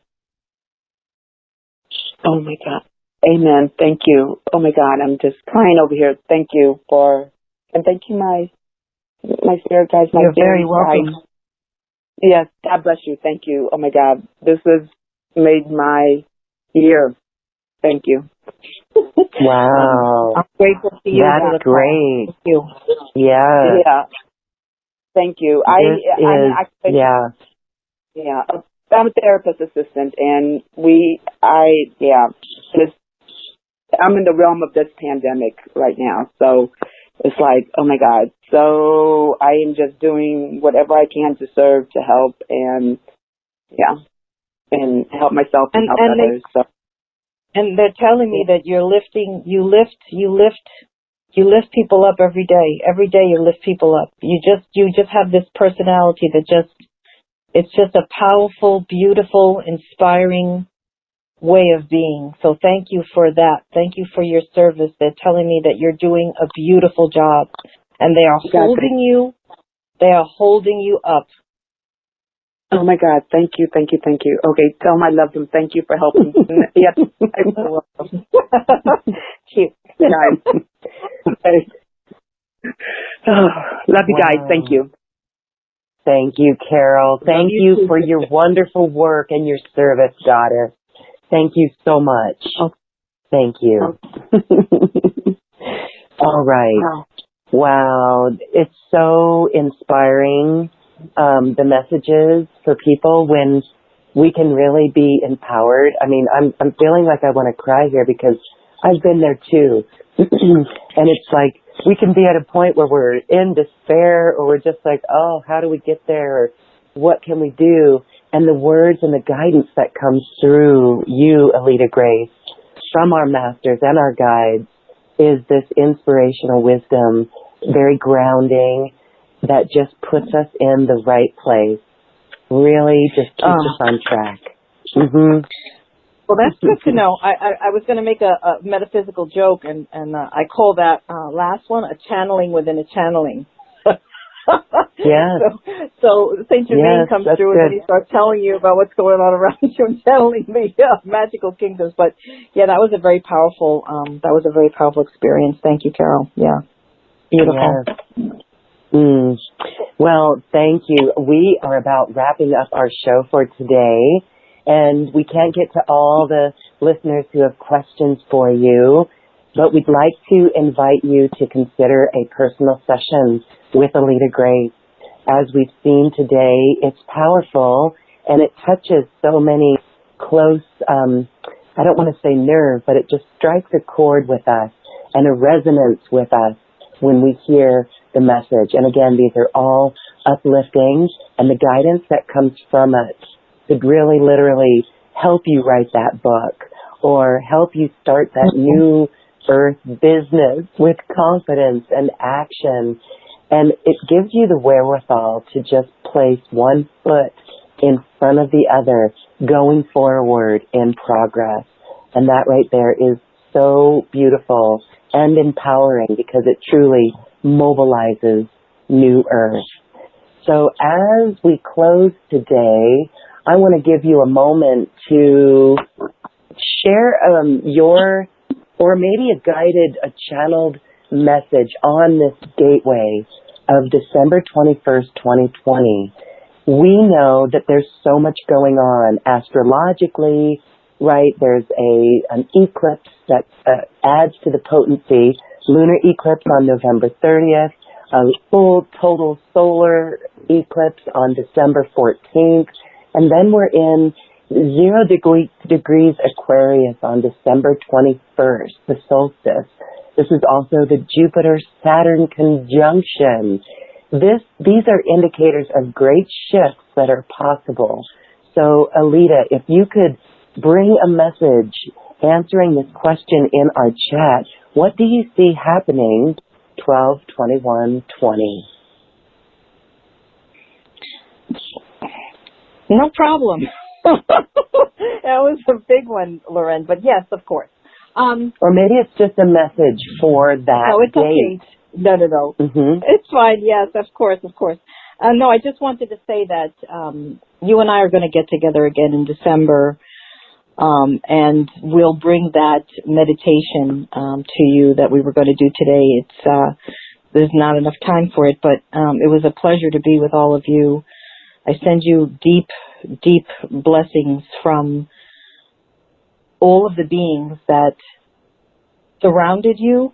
[SPEAKER 7] Oh, my God. Amen. Thank you. Oh, my God. I'm just crying over here. Thank you and thank you, my spirit guides.
[SPEAKER 2] You're very welcome.
[SPEAKER 7] Yes. God bless you. Thank you. Oh, my God. This has made my year. Thank you.
[SPEAKER 1] Wow.
[SPEAKER 2] I'm grateful to you.
[SPEAKER 1] That's great.
[SPEAKER 2] Thank you.
[SPEAKER 1] Yeah.
[SPEAKER 7] Thank you. I'm a therapist assistant, and I'm in the realm of this pandemic right now. So it's like, oh my God. So I am just doing whatever I can to serve, to help, and help myself and help others.
[SPEAKER 2] And they're telling me that you lift people up every day. Every day you lift people up. You just have this personality that it's just a powerful, beautiful, inspiring way of being. So thank you for that. Thank you for your service. They're telling me that you're doing a beautiful job, and they are holding you. They are holding you up.
[SPEAKER 7] Oh my God. Thank you. Okay. Tell them I love them. Thank you for helping. Yes.
[SPEAKER 2] Cute.
[SPEAKER 7] Guys. Love you guys. Thank you.
[SPEAKER 1] Thank you, Carol. Thank you for your wonderful work and your service, Goddess. Thank you so much.
[SPEAKER 7] Oh.
[SPEAKER 1] Thank you. All right. Wow. It's so inspiring, the messages for people when we can really be empowered. I mean, I'm feeling like I want to cry here because I've been there too. And it's like we can be at a point where we're in despair, or we're just like, oh, how do we get there? Or what can we do? And the words and the guidance that comes through you, Aileta Grace, from our masters and our guides, is this inspirational wisdom, very grounding, that just puts us in the right place. Really just keeps us on track. Mm-hmm.
[SPEAKER 2] Well, that's good to know. I was going to make a metaphysical joke, and I call that last one a channeling within a channeling.
[SPEAKER 1] Yes.
[SPEAKER 2] So Saint Germain comes through, and then he starts telling you about what's going on around you and channeling the magical kingdoms. But yeah, that was a very powerful experience. Thank you, Carol. Yeah, beautiful.
[SPEAKER 1] Yes. Well, thank you. We are about wrapping up our show for today, and we can't get to all the listeners who have questions for you, but we'd like to invite you to consider a personal session with Aileta Grace. As we've seen today, it's powerful, and it touches so many close, I don't want to say nerve, but it just strikes a chord with us and a resonance with us when we hear the message. And again, these are all uplifting, and the guidance that comes from it could really literally help you write that book or help you start that new earth business with confidence and action. And it gives you the wherewithal to just place one foot in front of the other, going forward in progress. And that right there is so beautiful and empowering, because it truly mobilizes new earth. So as we close today, I want to give you a moment to share your, or maybe a channeled message on this gateway of December 21st, 2020. We know that there's so much going on astrologically, right? There's an eclipse that adds to the potency, lunar eclipse on November 30th, a full total solar eclipse on December 14th, and then we're in degrees Aquarius on December 21st, the solstice. This is also the Jupiter-Saturn conjunction. These are indicators of great shifts that are possible. So, Aileta, if you could bring a message answering this question in our chat, what do you see happening 12/21/20?
[SPEAKER 5] No problem. That was a big one, Loren, but yes, of course.
[SPEAKER 1] Or maybe it's just a message for that
[SPEAKER 5] no, it's
[SPEAKER 1] date.
[SPEAKER 5] Okay. No.
[SPEAKER 1] Mm-hmm.
[SPEAKER 5] It's fine. Yes, of course. No, I just wanted to say that you and I are going to get together again in December, and we'll bring that meditation to you that we were going to do today. There's not enough time for it, but it was a pleasure to be with all of you. I send you deep, deep blessings from all of the beings that surrounded you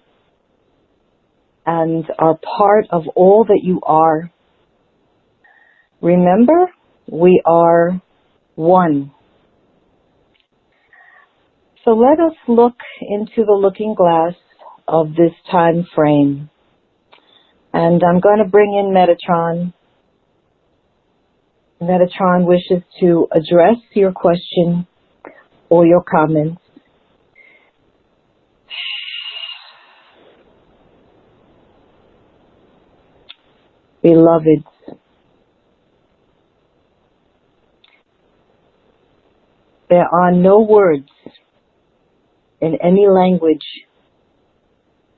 [SPEAKER 5] and are part of all that you are. Remember, we are one. So let us look into the looking glass of this time frame. And I'm going to bring in Metatron. Metatron wishes to address your question or your comments. Beloveds, there are no words in any language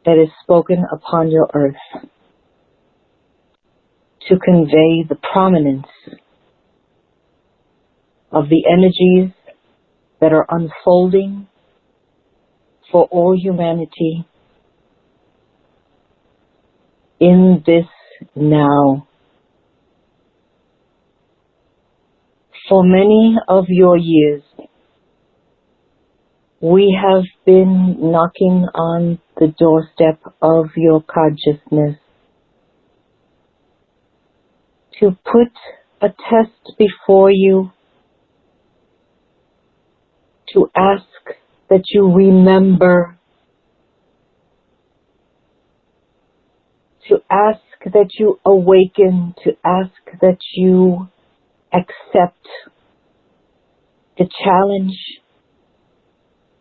[SPEAKER 5] that is spoken upon your earth to convey the prominence of the energies that are unfolding for all humanity in this now. For many of your years, we have been knocking on the doorstep of your consciousness to put a test before you, to ask that you remember, to ask that you awaken, to ask that you accept the challenge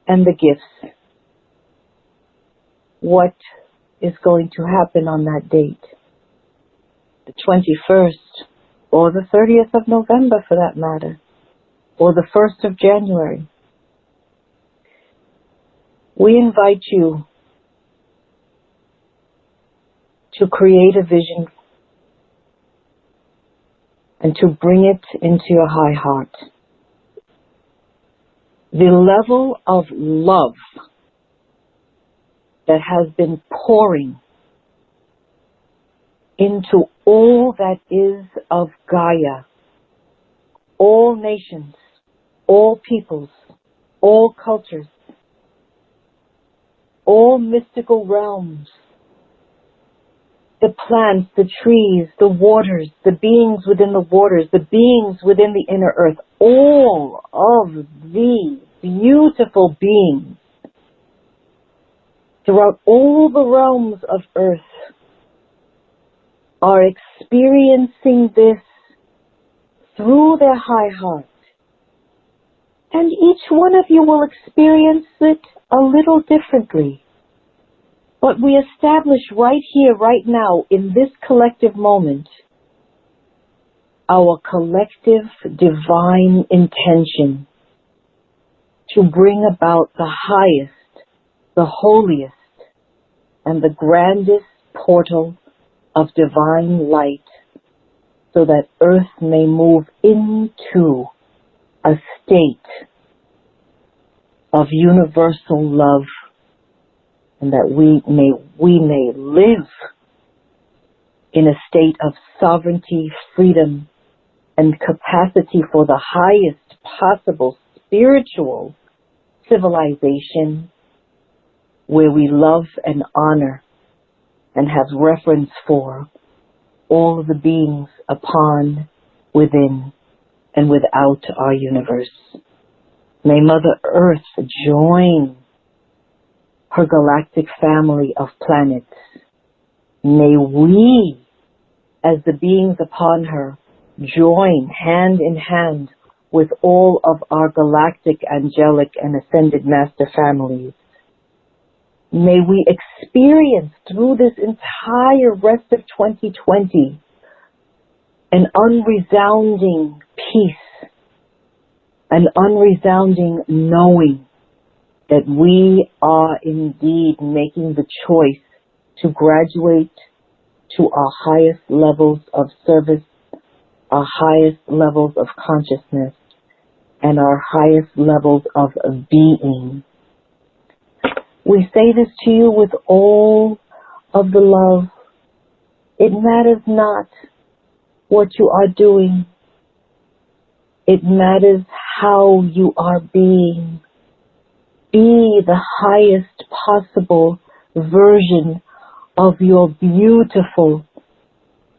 [SPEAKER 5] and the gifts. What is going to happen on that date? The 21st, or the 30th of November for that matter, or the 1st of January. We invite you to create a vision and to bring it into your high heart. The level of love that has been pouring into all that is of Gaia, all nations, all peoples, all cultures, all mystical realms, the plants, the trees, the waters, the beings within the waters, the beings within the inner earth, all of the beautiful beings throughout all the realms of earth are experiencing this through their high heart. And each one of you will experience it a little differently. But we establish right here, right now, in this collective moment, our collective divine intention to bring about the highest, the holiest, and the grandest portal of divine light so that Earth may move into a state of universal love, and that we may live in a state of sovereignty, freedom, and capacity for the highest possible spiritual civilization, where we love and honor and have reverence for all of the beings upon, within, and without our universe.
[SPEAKER 2] May Mother Earth join her galactic family of planets. May we, as the beings upon her, join hand in hand with all of our galactic, angelic, and ascended master families. May we experience through this entire rest of 2020 an unresounding peace, an unresounding knowing that we are indeed making the choice to graduate to our highest levels of service, our highest levels of consciousness, and our highest levels of being. We say this to you with all of the love. It matters not what you are doing. It matters how you are being. Be the highest possible version of your beautiful,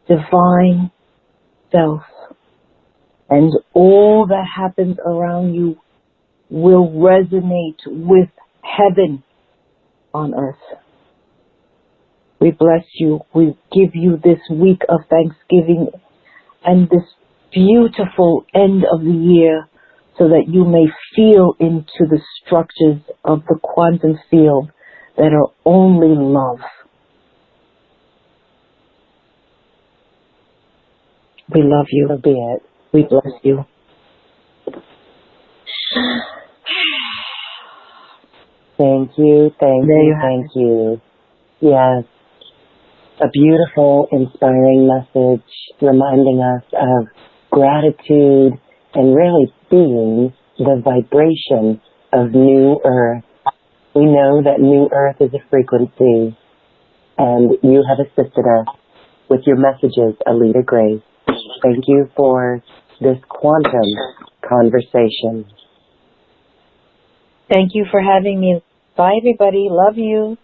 [SPEAKER 2] divine self. And all that happens around you will resonate with heaven on earth. We bless you. We give you this week of Thanksgiving and this beautiful end of the year so that you may feel into the structures of the quantum field that are only love. We love you. So be it. We bless you.
[SPEAKER 1] Thank you, thank you. Yes, a beautiful, inspiring message reminding us of gratitude and really being the vibration of New Earth. We know that New Earth is a frequency, and you have assisted us with your messages, Aileta Grace. Thank you for this quantum conversation.
[SPEAKER 2] Thank you for having me. Bye, everybody. Love you.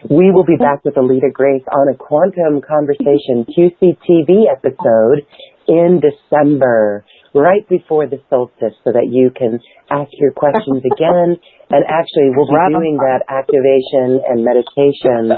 [SPEAKER 1] We will be back with Aileta Grace on a Quantum Conversation QCTV episode in December, right before the solstice, so that you can ask your questions again. And actually, we'll be doing that activation and meditation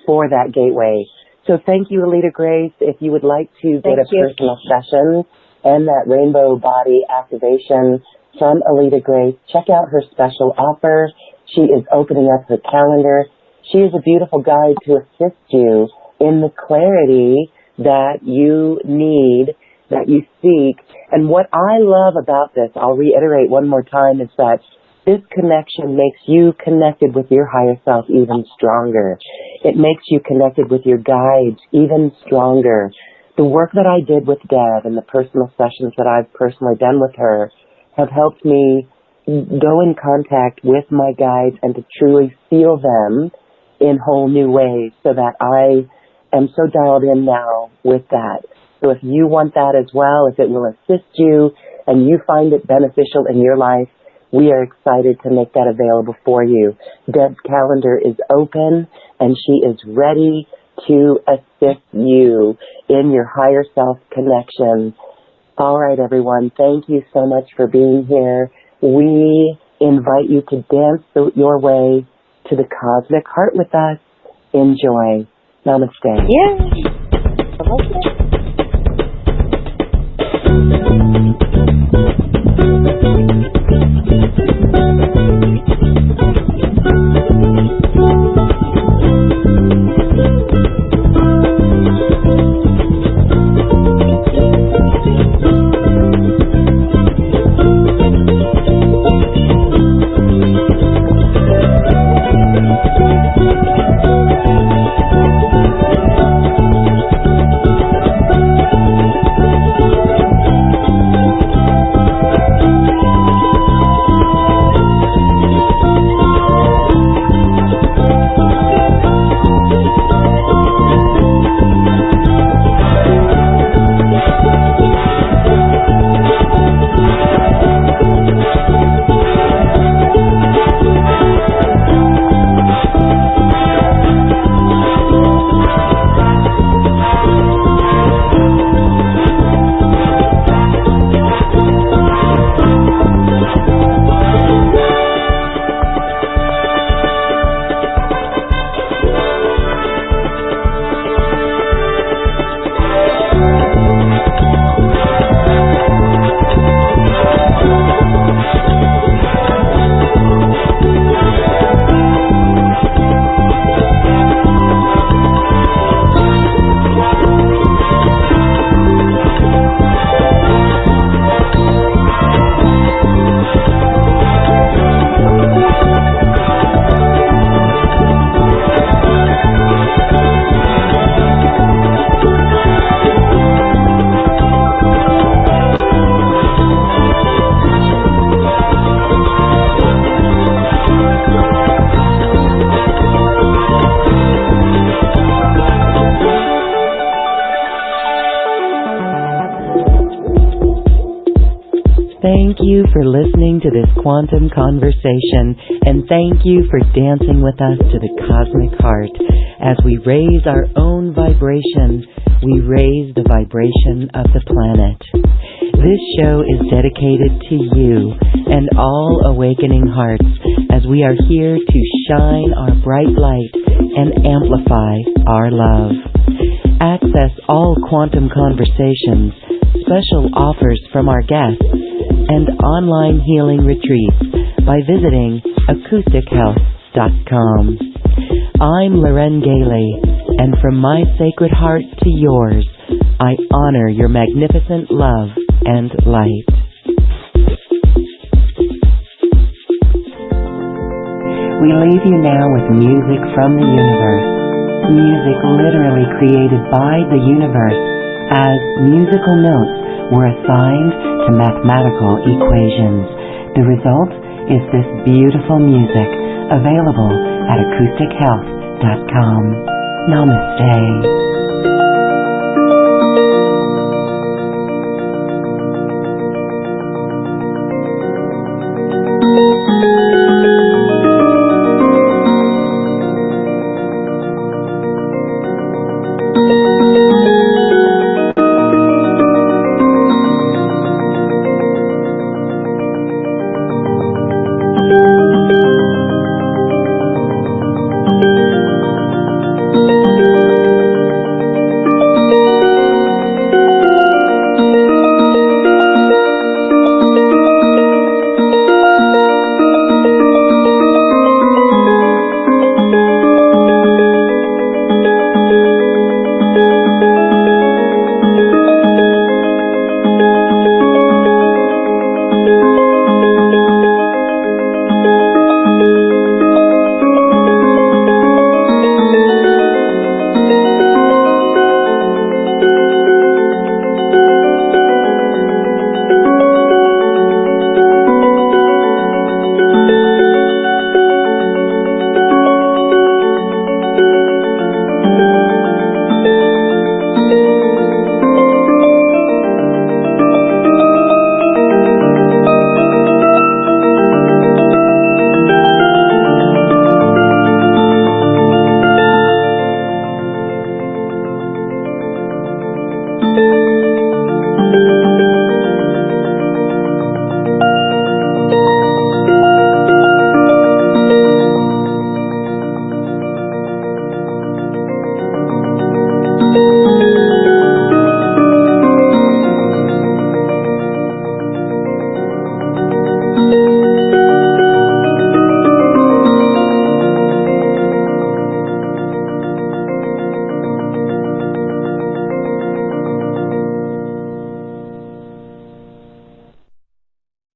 [SPEAKER 1] for that gateway. So thank you, Aileta Grace. If you would like to get a personal session and that rainbow body activation from Aileta Grace, check out her special offer. She is opening up her calendar. She is a beautiful guide to assist you in the clarity that you need, that you seek. And what I love about this, I'll reiterate one more time, is that this connection makes you connected with your higher self even stronger. It makes you connected with your guides even stronger. The work that I did with Deb and the personal sessions that I've personally done with her have helped me go in contact with my guides and to truly feel them in whole new ways, so that I am so dialed in now with that. So if you want that as well, if it will assist you and you find it beneficial in your life, we are excited to make that available for you. Deb's calendar is open and she is ready to assist you in your higher self connection. All right, everyone. Thank you so much for being here. We invite you to dance your way to the cosmic heart with us. Enjoy. Namaste.
[SPEAKER 2] Yay!
[SPEAKER 1] Thank you for listening to this quantum conversation, and thank you for dancing with us to the cosmic heart. As we raise our own vibration, we raise the vibration of the planet. This show is dedicated to you and all awakening hearts, as we are here to shine our bright light and amplify our love. Access all quantum conversations, special offers from our guests, and online healing retreats by visiting acoustichealth.com. I'm Loren Gailey, and from my sacred heart to yours, I honor your magnificent love and light. We leave you now with music from the universe. Music literally created by the universe, as musical notes were assigned to mathematical equations. The result is this beautiful music, available at acoustichealth.com. Namaste.